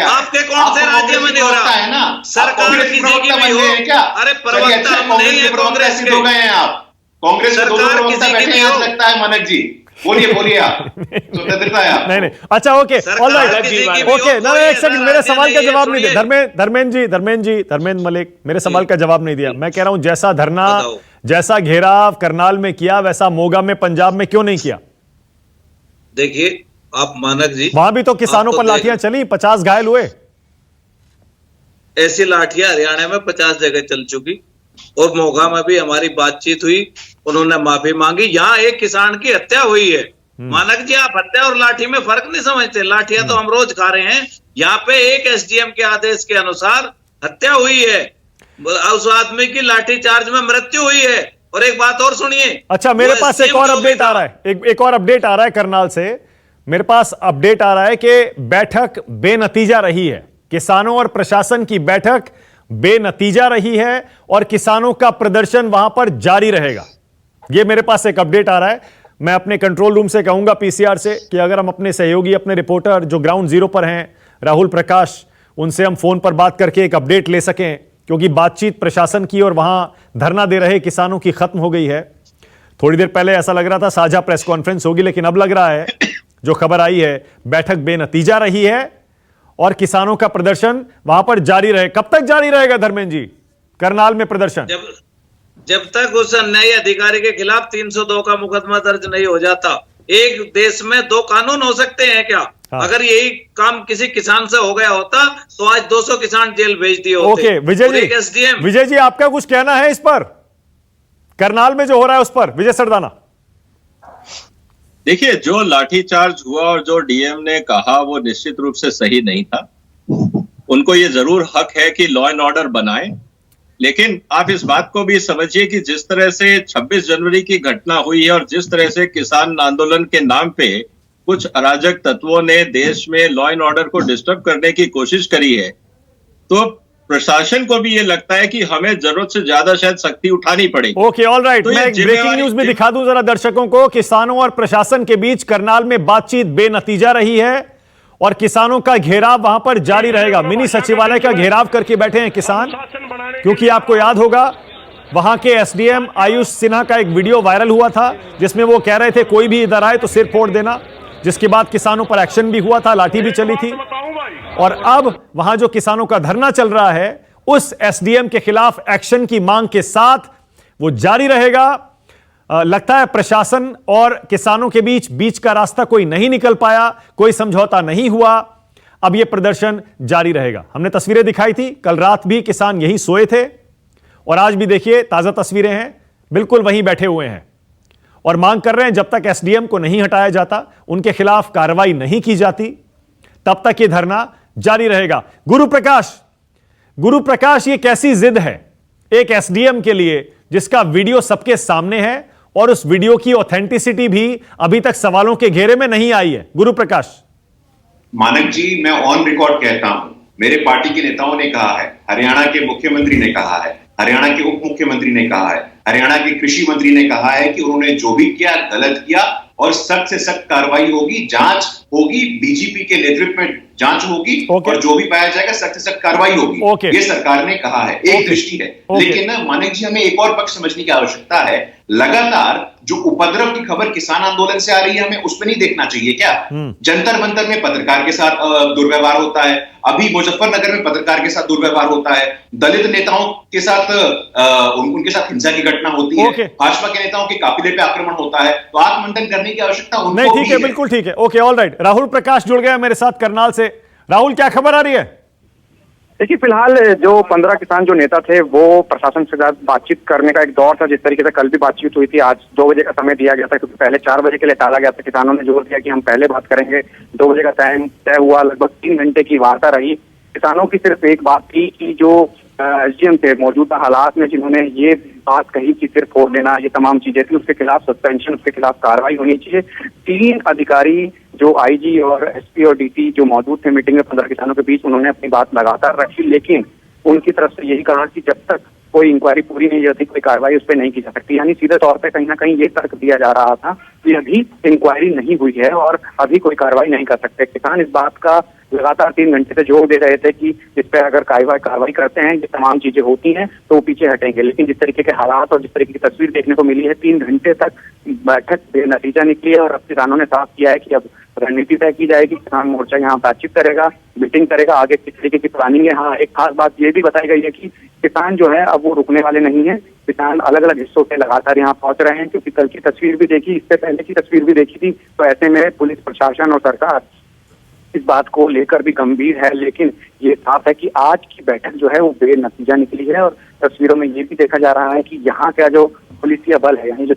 [SPEAKER 5] आपके कौन से राज्य में नहीं हो रहा है ना? सरकार किसी की भी हो, अरे प्रवक्ता नहीं है कांग्रेस के,
[SPEAKER 8] आप कांग्रेस
[SPEAKER 5] सरकार किसी की भी हो,
[SPEAKER 8] लगता है मनक जी। बोलिए आप, स्वतंत्रता है आप।
[SPEAKER 1] नहीं, अच्छा, ओके, ऑलराइट, ओके। ना, एक सेकंड, मेरे सवाल का जवाब नहीं दिया धर्मेंद्र मलिक, मेरे सवाल का जवाब नहीं दिया। मैं कह रहा हूं, जैसा धरना, जैसा घेराव करनाल में किया, वैसा मोगा में, पंजाब में क्यों नहीं किया?
[SPEAKER 5] देखिए आप मानक जी,
[SPEAKER 1] वहां भी तो किसानों पर लाठियां चली, 50 घायल हुए।
[SPEAKER 5] ऐसी लाठियां हरियाणा में 50 जगह चल चुकी, और मोगा में भी हमारी बातचीत हुई, उन्होंने माफी मांगी। यहाँ एक किसान की हत्या हुई है। मानक जी, आप हत्या और लाठी में फर्क नहीं समझते। लाठियां तो हम रोज खा रहे हैं। यहाँ पे एक एसडीएम के आदेश के अनुसार हत्या हुई है, उस आदमी की लाठी चार्ज में मृत्यु हुई है। और एक बात और सुनिए।
[SPEAKER 1] अच्छा, मेरे पास एक और अपडेट आ रहा है, एक और अपडेट आ रहा है करनाल से। मेरे पास अपडेट आ रहा है कि बैठक बेनतीजा रही है। किसानों और प्रशासन की बैठक बेनतीजा रही है, और किसानों का प्रदर्शन वहां पर जारी रहेगा। यह मेरे पास एक अपडेट आ रहा है। मैं अपने कंट्रोल रूम से कहूंगा, पीसीआर से, कि अगर हम अपने सहयोगी, अपने रिपोर्टर जो ग्राउंड जीरो पर हैं, राहुल प्रकाश, उनसे हम फोन पर बात करके एक अपडेट ले सकें, क्योंकि बातचीत प्रशासन की और वहां धरना दे रहे किसानों की खत्म हो गई है। थोड़ी देर पहले ऐसा लग रहा था साझा प्रेस कॉन्फ्रेंस होगी, लेकिन अब लग रहा है, जो खबर आई है, बैठक बेनतीजा रही है और किसानों का प्रदर्शन वहां पर जारी रहे। कब तक जारी रहेगा धर्मेंद्र जी करनाल में प्रदर्शन?
[SPEAKER 5] जब तक उस नए अधिकारी के खिलाफ 302 का मुकदमा दर्ज नहीं हो जाता। एक देश में 2 कानून हो सकते हैं क्या? हाँ। अगर यही काम किसी किसान से हो गया होता तो आज 200 किसान जेल भेज दिए होते।
[SPEAKER 1] ओके, विजय जी आपका कुछ कहना है इस पर, करनाल में जो हो रहा है उस पर? विजय सरदाना,
[SPEAKER 6] देखिए, जो लाठीचार्ज हुआ और जो डीएम ने कहा वो निश्चित रूप से सही नहीं था। उनको ये जरूर हक है कि लॉ एंड ऑर्डर बनाएं, लेकिन आप इस बात को भी समझिए कि जिस तरह से 26 जनवरी की घटना हुई है और जिस तरह से किसान आंदोलन के नाम पे कुछ अराजक तत्वों ने देश में लॉ एंड ऑर्डर को डिस्टर्ब करने की कोशिश करी है, तो प्रशासन को भी ये लगता है कि हमें जरूरत से ज्यादा शायद सख्ती उठानी पड़ेगी।
[SPEAKER 1] Okay, all right. मैं एक ब्रेकिंग न्यूज भी दिखा दूं जरा दर्शकों को। किसानों और प्रशासन के बीच करनाल में बातचीत बेनतीजा रही है और किसानों का घेराव वहां पर जारी रहेगा। मिनी सचिवालय का घेराव करके बैठे हैं किसान, क्योंकि आपको याद होगा वहां के एसडीएम आयुष सिन्हा का एक वीडियो वायरल हुआ था जिसमें वो कह रहे थे कोई भी इधर आए तो सिर फोड़ देना, जिसके बाद किसानों पर एक्शन भी हुआ था, लाठी भी चली थी। और अब वहां जो किसानों का धरना चल रहा है उस एसडीएम के खिलाफ एक्शन की मांग के साथ वो जारी रहेगा। लगता है प्रशासन और किसानों के बीच का रास्ता कोई नहीं निकल पाया, कोई समझौता नहीं हुआ। अब यह प्रदर्शन जारी रहेगा। हमने तस्वीरें दिखाई थी, कल रात भी किसान यहीं सोए थे और आज भी देखिए ताजा तस्वीरें हैं, बिल्कुल वहीं बैठे हुए हैं और मांग कर रहे हैं जब तक एसडीएम को नहीं हटाया जाता, उनके खिलाफ कार्रवाई नहीं की जाती, तब तक यह धरना जारी रहेगा। गुरु प्रकाश, ये कैसी जिद है एक एसडीएम के लिए जिसका वीडियो सबके सामने है और उस वीडियो की ऑथेंटिसिटी भी अभी तक सवालों के घेरे में नहीं आई है? गुरु प्रकाश।
[SPEAKER 8] मानक जी, मैं ऑन रिकॉर्ड कहता हूं, मेरे पार्टी के नेताओं ने कहा है, हरियाणा के मुख्यमंत्री ने कहा है, हरियाणा के उप मुख्यमंत्री ने कहा है, हरियाणा के कृषि मंत्री ने कहा है कि उन्होंने जो भी किया गलत किया और सख्त से सख्त कार्रवाई होगी, जांच होगी, डीजीपी के नेतृत्व में जांच होगी और जो भी पाया जाएगा सख्त से सख्त कार्रवाई होगी। ये सरकार ने कहा है, एक दृष्टि है। लेकिन ना मानिक जी, हमें एक और पक्ष समझने की आवश्यकता है। लगातार जो उपद्रव की खबर किसान आंदोलन से आ रही है, हमें उस पर नहीं देखना चाहिए क्या? जंतर मंतर में पत्रकार के साथ दुर्व्यवहार होता है, अभी मुजफ्फरनगर में पत्रकार के साथ दुर्व्यवहार होता है, दलित नेताओं के साथ उनके साथ हिंसा की घटना होती है, भाजपा के नेताओं के काफिले पे आक्रमण होता है। तो आत्ममंथन करने की आवश्यकता उनको
[SPEAKER 1] नहीं, ठीक है, बिल्कुल ठीक है। Okay, all right. Rahul Prakash जुड़ गया मेरे साथ करनाल से। राहुल, क्या खबर आ रही है?
[SPEAKER 9] देखिए, फिलहाल जो 15 किसान जो नेता थे वो प्रशासन से बातचीत करने का एक दौर था। जिस तरीके से कल भी बातचीत हुई थी, आज 2 बजे का समय दिया गया था, क्योंकि पहले 4 बजे के लिए टाला गया था। किसानों ने जोर दिया कि हम पहले बात करेंगे। 2 बजे का टाइम तय हुआ। लगभग 3 घंटे की वार्ता रही। किसानों की सिर्फ एक बात थी कि जो एसडीएम थे मौजूदा हालात में, जिन्होंने ये बात कही कि सिर फोड़ देना, ये तमाम चीजें थी, उसके खिलाफ सस्पेंशन, उसके खिलाफ कार्रवाई होनी चाहिए। 3 अधिकारी जो आईजी और एसपी और डीसी जो मौजूद थे मीटिंग में 15 किसानों के बीच, उन्होंने अपनी बात लगातार रखी, लेकिन उनकी तरफ से यही कहा कि जब तक कोई इंक्वायरी पूरी नहीं होती, कोई कार्रवाई उस पर नहीं की जा सकती। यानी सीधे तौर पे कहीं ना कहीं ये तर्क दिया जा रहा था कि अभी इंक्वायरी नहीं हुई है और अभी कोई कार्रवाई नहीं कर सकते। किसान इस बात का लगातार 3 घंटे से जोर दे रहे थे कि इस पर अगर कार्रवाई करते हैं, ये तमाम चीजें होती हैं, तो वो पीछे हटेंगे। लेकिन जिस तरीके के हालात और जिस तरीके की तस्वीर देखने को मिली है, 3 घंटे तक बैठक बेनतीजा निकली है और अब किसानों ने साफ किया है कि अब रणनीति तय की जाएगी। किसान मोर्चा यहाँ बातचीत करेगा, मीटिंग करेगा, आगे किस तरीके की प्लानिंग है। हाँ, एक खास बात ये भी बताई गई है कि किसान जो है अब वो रुकने वाले नहीं है। किसान अलग अलग हिस्सों से लगातार यहाँ पहुंच रहे हैं, क्योंकि कल की तस्वीर भी देखी, इससे पहले की तस्वीर भी देखी थी। तो ऐसे में पुलिस प्रशासन और सरकार इस बात को लेकर भी गंभीर है। लेकिन ये साफ है कि आज की बैठक जो है वो बेनतीजा निकली है और तस्वीरों में ये भी देखा जा रहा है कि यहाँ का जो पुलिसिया बल है, यानी जो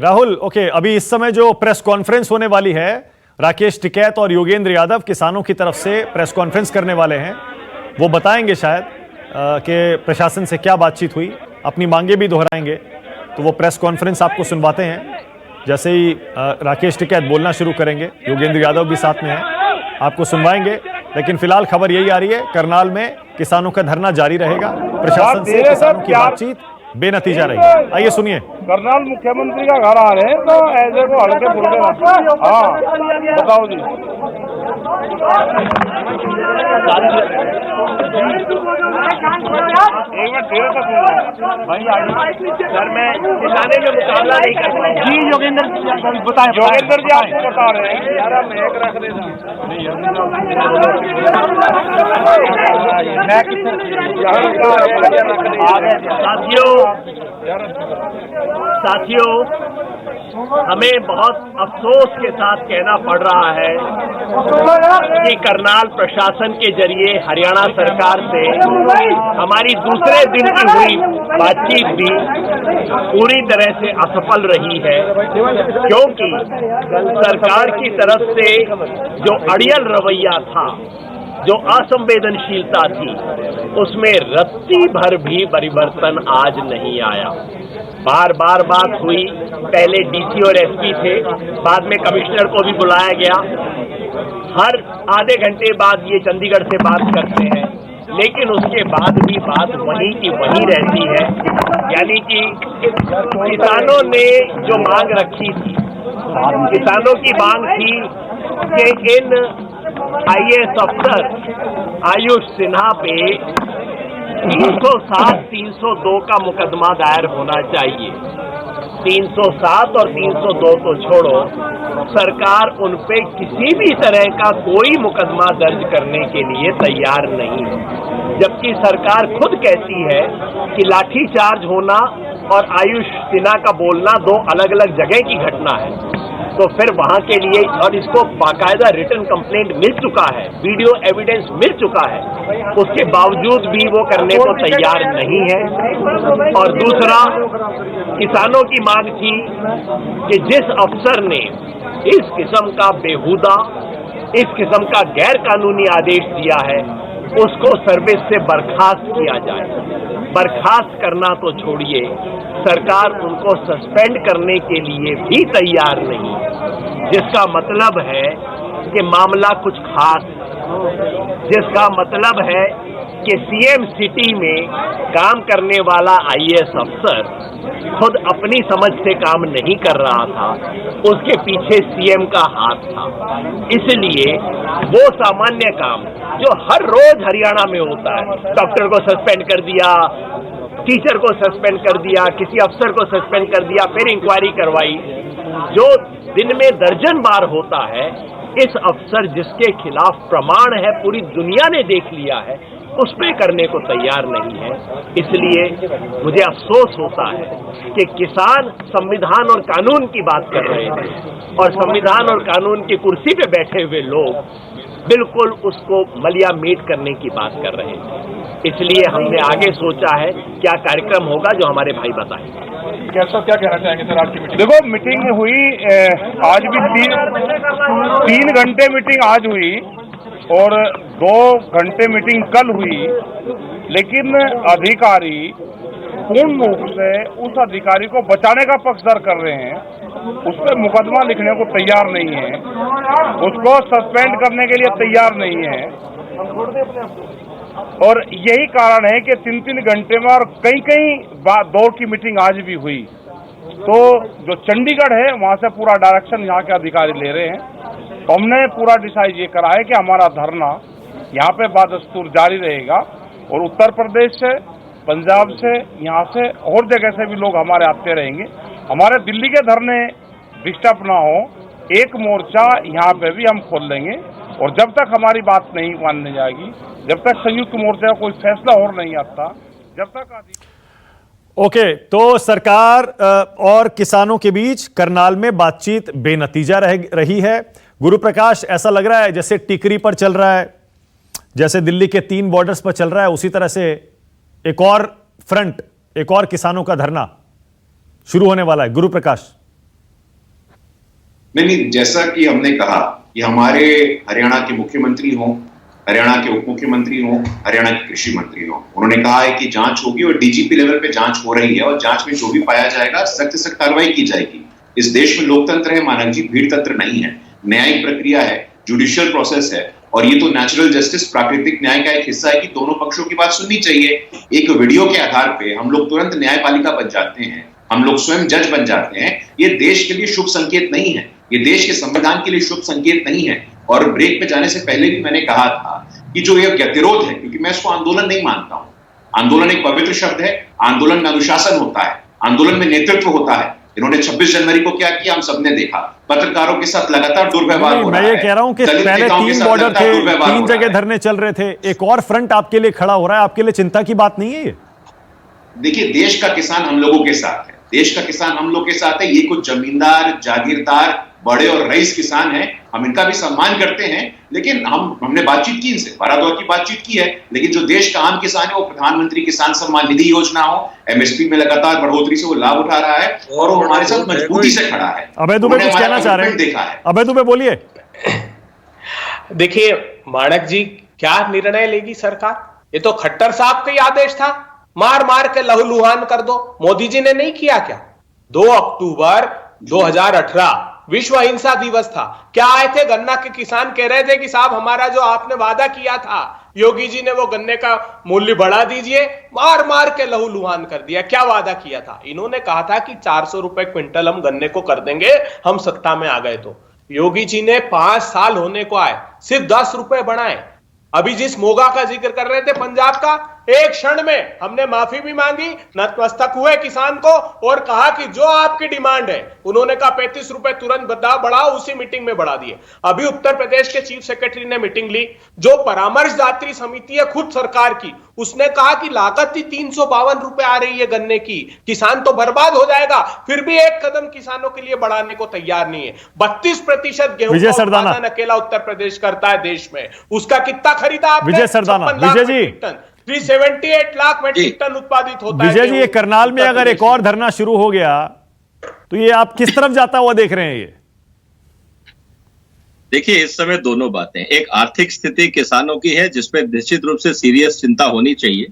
[SPEAKER 1] राहुल, अभी इस समय जो प्रेस कॉन्फ्रेंस होने वाली है, राकेश टिकैत और योगेंद्र यादव किसानों की तरफ से प्रेस कॉन्फ्रेंस करने वाले हैं। वो बताएंगे शायद कि प्रशासन से क्या बातचीत हुई, अपनी मांगे भी दोहराएंगे। तो वो प्रेस कॉन्फ्रेंस आपको सुनवाते हैं। जैसे ही राकेश टिकैत बोलना शुरू करेंगे, योगेंद्र यादव भी साथ में है, आपको सुनवाएंगे। लेकिन फिलहाल खबर यही आ रही है, करनाल में किसानों का धरना जारी रहेगा, प्रशासन से किसानों की बातचीत बेनतीजा रही। आइए सुनिए।
[SPEAKER 4] करनाल मुख्यमंत्री का घर आ रहे हैं, तो ऐसे को हल्के फुल्के। हाँ, बताओ जी। एक मिनट देर तक भाई सर, मैं किसाने में मुकाबला नहीं कर पाऊंगा जी। योगेंद्र बताएं। योगेंद्र जी आपको बता रहे हैं यार, हम एक रख देना
[SPEAKER 10] साथियों, हमें बहुत अफसोस के साथ कहना पड़ रहा है कि करनाल प्रशासन के जरिए हरियाणा सरकार से हमारी दूसरे दिन की हुई बातचीत भी पूरी तरह से असफल रही है, क्योंकि सरकार की तरफ से जो अड़ियल रवैया था जो असंवेदनशीलता थी उसमें रत्ती भर भी परिवर्तन आज नहीं आया। बार बार बात हुई, पहले डीसी और एसपी थे, बाद में कमिश्नर को भी बुलाया गया, हर आधे घंटे बाद ये चंडीगढ़ से बात करते हैं, लेकिन उसके बाद भी बात वहीं की वहीं रहती है। यानी कि किसानों ने जो मांग रखी थी, किसानों की मांग थी कि इन IAS अफसर आयुष सिन्हा पे 307, 302 का मुकदमा दायर होना चाहिए। 307 और 302 तो छोड़ो, सरकार उन पे किसी भी तरह का कोई मुकदमा दर्ज करने के लिए तैयार नहीं है, जबकि सरकार खुद कहती है कि लाठीचार्ज होना और आयुष सिन्हा का बोलना दो अलग अलग जगह की घटना है। तो फिर वहां के लिए, और इसको बाकायदा रिटन कंप्लेंट मिल चुका है, वीडियो एविडेंस मिल चुका है, उसके बावजूद भी वो करने को तैयार नहीं है। और दूसरा, किसानों की मांग थी कि जिस अफसर ने इस किस्म का बेहुदा, इस किस्म का गैर कानूनी आदेश दिया है, उसको सर्विस से बर्खास्त किया जाए। बर्खास्त करना तो छोड़िए, सरकार उनको सस्पेंड करने के लिए भी तैयार नहीं, जिसका मतलब है कि मामला कुछ खास, जिसका मतलब है कि सीएम सिटी में काम करने वाला IAS अफसर खुद अपनी समझ से काम नहीं कर रहा था, उसके पीछे सीएम का हाथ था। इसलिए वो सामान्य काम जो हर रोज हरियाणा में होता है, डॉक्टर को सस्पेंड कर दिया, टीचर को सस्पेंड कर दिया, किसी अफसर को सस्पेंड कर दिया, फिर इंक्वायरी करवाई, जो दिन में दर्जन बार होता है, इस अफसर जिसके खिलाफ प्रमाण है, पूरी दुनिया ने देख लिया है, उस पे करने को तैयार नहीं है। इसलिए मुझे अफसोस होता है कि किसान संविधान और कानून की बात कर रहे हैं और संविधान और कानून की कुर्सी पे बैठे हुए लोग बिल्कुल उसको मलिया मीट करने की बात कर रहे हैं। इसलिए हमने आगे सोचा है क्या कार्यक्रम होगा, जो हमारे भाई बताएंगे।
[SPEAKER 11] कैसा, क्या कहना चाहेंगे सर आपकी मीटिंग? देखो, मीटिंग हुई, आज भी 3 घंटे मीटिंग आज हुई और 2 घंटे मीटिंग कल हुई, लेकिन अधिकारी पूर्ण रूप से उस अधिकारी को बचाने का पक्षधर कर रहे हैं, उस पर मुकदमा लिखने को तैयार नहीं है, उसको सस्पेंड करने के लिए तैयार नहीं है। और यही कारण है कि 3-3 घंटे में और कई दौर की मीटिंग आज भी हुई। तो जो चंडीगढ़ है वहां से पूरा डायरेक्शन यहाँ के अधिकारी ले रहे हैं। तो हमने पूरा डिसाइड ये करा है कि हमारा धरना यहाँ पे बादस्तूर जारी रहेगा और उत्तर प्रदेश से, पंजाब से, यहाँ से और जगह से भी लोग हमारे आते रहेंगे। हमारे दिल्ली के धरने डिस्टर्ब ना हो, एक मोर्चा यहाँ पे भी हम खोल लेंगे और जब तक हमारी बात नहीं मानने जाएगी, जब तक संयुक्त मोर्चा का कोई फैसला और नहीं आता, जब तक
[SPEAKER 1] ओके, तो सरकार और किसानों के बीच करनाल में बातचीत बेनतीजा रही है। गुरु प्रकाश, ऐसा लग रहा है जैसे टिकरी पर चल रहा है, जैसे दिल्ली के 3 बॉर्डर्स पर चल रहा है, उसी तरह से एक और फ्रंट, एक और किसानों का धरना शुरू होने वाला है। गुरु प्रकाश।
[SPEAKER 8] नहीं, जैसा कि हमने कहा कि हमारे हरियाणा के मुख्यमंत्री हों, हरियाणा के उप मुख्यमंत्री हों, हरियाणा के कृषि मंत्री हों, उन्होंने कहा है कि जांच होगी और डीजीपी लेवल पे जांच हो रही है और जांच में जो भी पाया जाएगा सख्त से सख्त कार्रवाई की जाएगी। इस देश में लोकतंत्र है मानव जी, भीड़ तंत्र नहीं है। न्यायिक प्रक्रिया है, जुडिशियल प्रोसेस है और ये तो नेचुरल जस्टिस, प्राकृतिक न्याय का एक हिस्सा है कि दोनों पक्षों की बात सुननी चाहिए। एक वीडियो के आधार पे हम लोग तुरंत न्यायपालिका बन जाते हैं, हम लोग स्वयं जज बन जाते हैं, ये देश के लिए शुभ संकेत नहीं है, ये देश के संविधान के लिए शुभ संकेत नहीं है। और ब्रेक पे जाने से पहले भी मैंने कहा था कि जो ये गतिरोध है, क्योंकि मैं इसको आंदोलन नहीं मानता हूं, आंदोलन एक पवित्र शब्द है, आंदोलन में अनुशासन होता है, आंदोलन में नेतृत्व होता है। इन्होंने 26 जनवरी को क्या किया हम सबने देखा, पत्रकारों के साथ लगातार दुर्व्यवहार हो रहा है।
[SPEAKER 1] मैं ये कह रहा हूं कि पहले 3 बॉर्डर थे, 3 जगह धरने चल रहे थे, एक और फ्रंट आपके लिए खड़ा हो रहा है, आपके लिए चिंता की बात नहीं है ये?
[SPEAKER 8] देखिए, देश का किसान हम लोगों के साथ है, देश का किसान हम लोग के साथ है। ये कुछ जमींदार, जागीरदार, बड़े और रईस किसान हैं, हम इनका भी सम्मान करते हैं, लेकिन हमने बातचीत की इनसे, 12 दौर की बातचीत की है। लेकिन जो देश का आम किसान है वो प्रधानमंत्री किसान सम्मान निधि योजना हो, एमएसपी में लगातार बढ़ोतरी से वो लाभ उठा रहा है और वो हमारे साथ मजबूती से खड़ा है।
[SPEAKER 1] अभय दुबे कुछ कहना चाह रहे हैं,
[SPEAKER 8] देखा है।
[SPEAKER 1] अभय दुबे बोलिए।
[SPEAKER 7] देखिए माणक जी, क्या निर्णय लेगी सरकार? ये तो खट्टर साहब का ही आदेश था, मार मार के लहूलुहान कर दो। मोदी जी ने नहीं किया क्या? 2 अक्टूबर 2018 विश्व अहिंसा दिवस था। क्या आए थे गन्ना के किसान, कह रहे थे कि साहब हमारा जो आपने वादा किया था योगी जी ने वो गन्ने का मूल्य बढ़ा दीजिए, मार मार के लहूलुहान कर दिया। क्या वादा किया था? इन्होंने कहा था कि 400 रुपए क्विंटल हम गन्ने को कर देंगे, हम सत्ता में आ गए तो। योगी जी ने 5 साल होने को आए सिर्फ 10 रुपए बढ़ाए। अभी जिस मोगा का जिक्र कर रहे थे पंजाब का, एक क्षण में हमने माफी भी मांगी, नतमस्तक हुए किसान को और कहा कि जो आपकी डिमांड है, उन्होंने कहा 35 रुपए तुरंत बढ़ाओ, उसी मीटिंग में बढ़ा दिए। अभी उत्तर प्रदेश के चीफ सेक्रेटरी ने मीटिंग ली, जो परामर्शदात्री समिति है खुद सरकार की, उसने कहा कि लागत ही 352 रुपए आ रही है गन्ने की, किसान तो बर्बाद हो जाएगा। फिर भी एक कदम किसानों के लिए बढ़ाने को तैयार नहीं है। 32% गेहूं का उत्पादन अकेला उत्तर प्रदेश करता है देश में, उसका कितना खरीदा आपने?
[SPEAKER 1] विजय सरदाना, विजय जी
[SPEAKER 7] 378 लाख मेट्रिक टन उत्पादित होता है।
[SPEAKER 1] विजय जी, ये करनाल में अगर एक और धरना शुरू हो गया तो ये आप किस तरफ जाता हुआ देख रहे हैं? ये
[SPEAKER 6] देखिए, इस समय दोनों बातें, एक आर्थिक स्थिति किसानों की है जिसपे निश्चित रूप से सीरियस चिंता होनी चाहिए,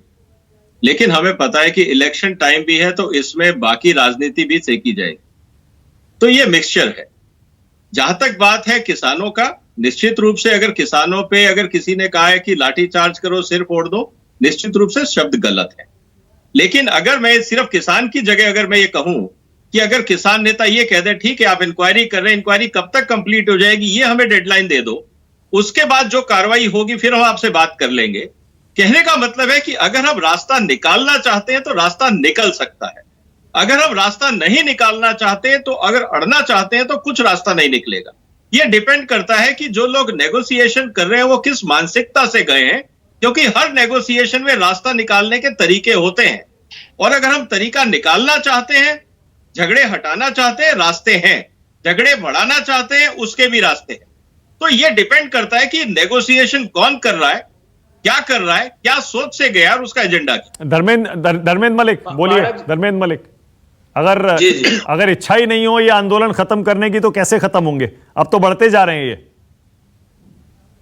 [SPEAKER 6] लेकिन हमें पता है कि इलेक्शन टाइम भी है तो इसमें बाकी राजनीति भी सेकी जाएगी, तो ये मिक्सचर है। जहां तक बात है किसानों का, निश्चित रूप से अगर किसानों पे अगर किसी ने कहा है कि लाठी चार्ज करो, सिर फोड़ दो, निश्चित रूप से शब्द गलत है। लेकिन अगर मैं सिर्फ किसान की जगह अगर मैं ये कहूं कि अगर किसान नेता ये कह दे ठीक है आप इंक्वायरी कर रहे हैं, इंक्वायरी कब तक कंप्लीट हो जाएगी, ये हमें डेडलाइन दे दो, उसके बाद जो कार्रवाई होगी फिर हम आपसे बात कर लेंगे। कहने का मतलब है कि अगर हम रास्ता निकालना चाहते हैं तो रास्ता निकल सकता है, अगर हम रास्ता नहीं निकालना चाहते हैं तो अगर अड़ना चाहते हैं तो कुछ रास्ता नहीं निकलेगा। ये डिपेंड करता है कि जो लोग नेगोशिएशन कर रहे हैं वो किस मानसिकता से गए हैं, क्योंकि हर नेगोशिएशन में रास्ता निकालने के तरीके होते हैं, और अगर हम तरीका निकालना चाहते हैं, झगड़े हटाना चाहते हैं, रास्ते हैं, झगड़े बढ़ाना चाहते हैं, उसके भी रास्ते हैं। तो ये डिपेंड करता है कि नेगोशिएशन कौन कर रहा है, क्या कर रहा है, क्या सोच से गया और उसका एजेंडा क्या।
[SPEAKER 1] धर्मेंद्र मलिक बोलिए। धर्मेंद्र मलिक, अगर इच्छा ही नहीं हो ये आंदोलन खत्म करने की तो कैसे खत्म होंगे? अब तो बढ़ते जा रहे हैं ये।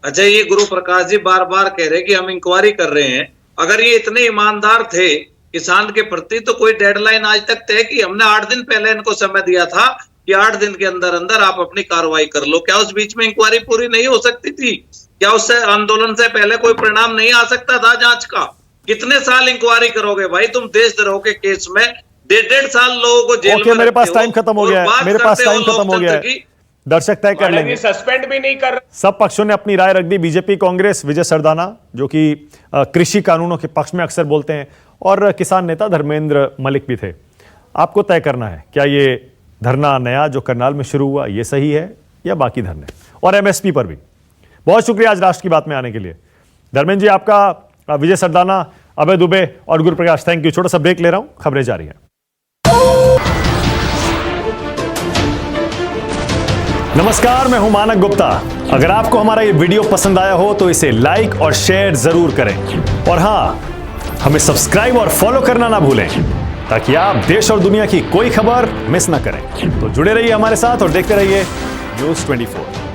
[SPEAKER 5] अच्छा, ये गुरु प्रकाश जी बार बार कह रहे हैं कि हम इंक्वायरी कर रहे हैं। अगर ये इतने ईमानदार थे किसान के प्रति तो कोई डेडलाइन आज तक तय की? हमने 8 दिन पहले इनको समय दिया था कि 8 दिन के अंदर अंदर आप अपनी कार्रवाई कर लो। क्या उस बीच में इंक्वायरी पूरी नहीं हो सकती थी? क्या उससे आंदोलन से पहले कोई परिणाम नहीं आ सकता था जांच का? कितने साल इंक्वायरी करोगे भाई तुम? देशद्रोह के केस में 1.5 साल लोगों को जेल में।
[SPEAKER 1] मेरे पास टाइम खत्म हो गया है, मेरे पास टाइम खत्म हो गया है। दर्शक तय कर लेंगे।
[SPEAKER 7] सस्पेंड भी नहीं कर।
[SPEAKER 1] सब पक्षों ने अपनी राय रख दी। बीजेपी, कांग्रेस, विजय सरदाना जो कि कृषि कानूनों के पक्ष में अक्सर बोलते हैं, और किसान नेता धर्मेंद्र मलिक भी थे। आपको तय करना है क्या ये धरना नया जो करनाल में शुरू हुआ ये सही है या बाकी धरने, और एमएसपी पर भी। बहुत शुक्रिया आज राष्ट्र की बात में आने के लिए धर्मेंद्र जी आपका, विजय सरदाना, अभय दुबे और गुरु प्रकाश, थैंक यू। छोटा सा ब्रेक ले रहा हूं, खबरें जारी हैं। नमस्कार, मैं हूं मानक गुप्ता। अगर आपको हमारा ये वीडियो पसंद आया हो तो इसे लाइक और शेयर जरूर करें, और हां, हमें सब्सक्राइब और फॉलो करना ना भूलें ताकि आप देश और दुनिया की कोई खबर मिस ना करें। तो जुड़े रहिए हमारे साथ और देखते रहिए न्यूज़ 24।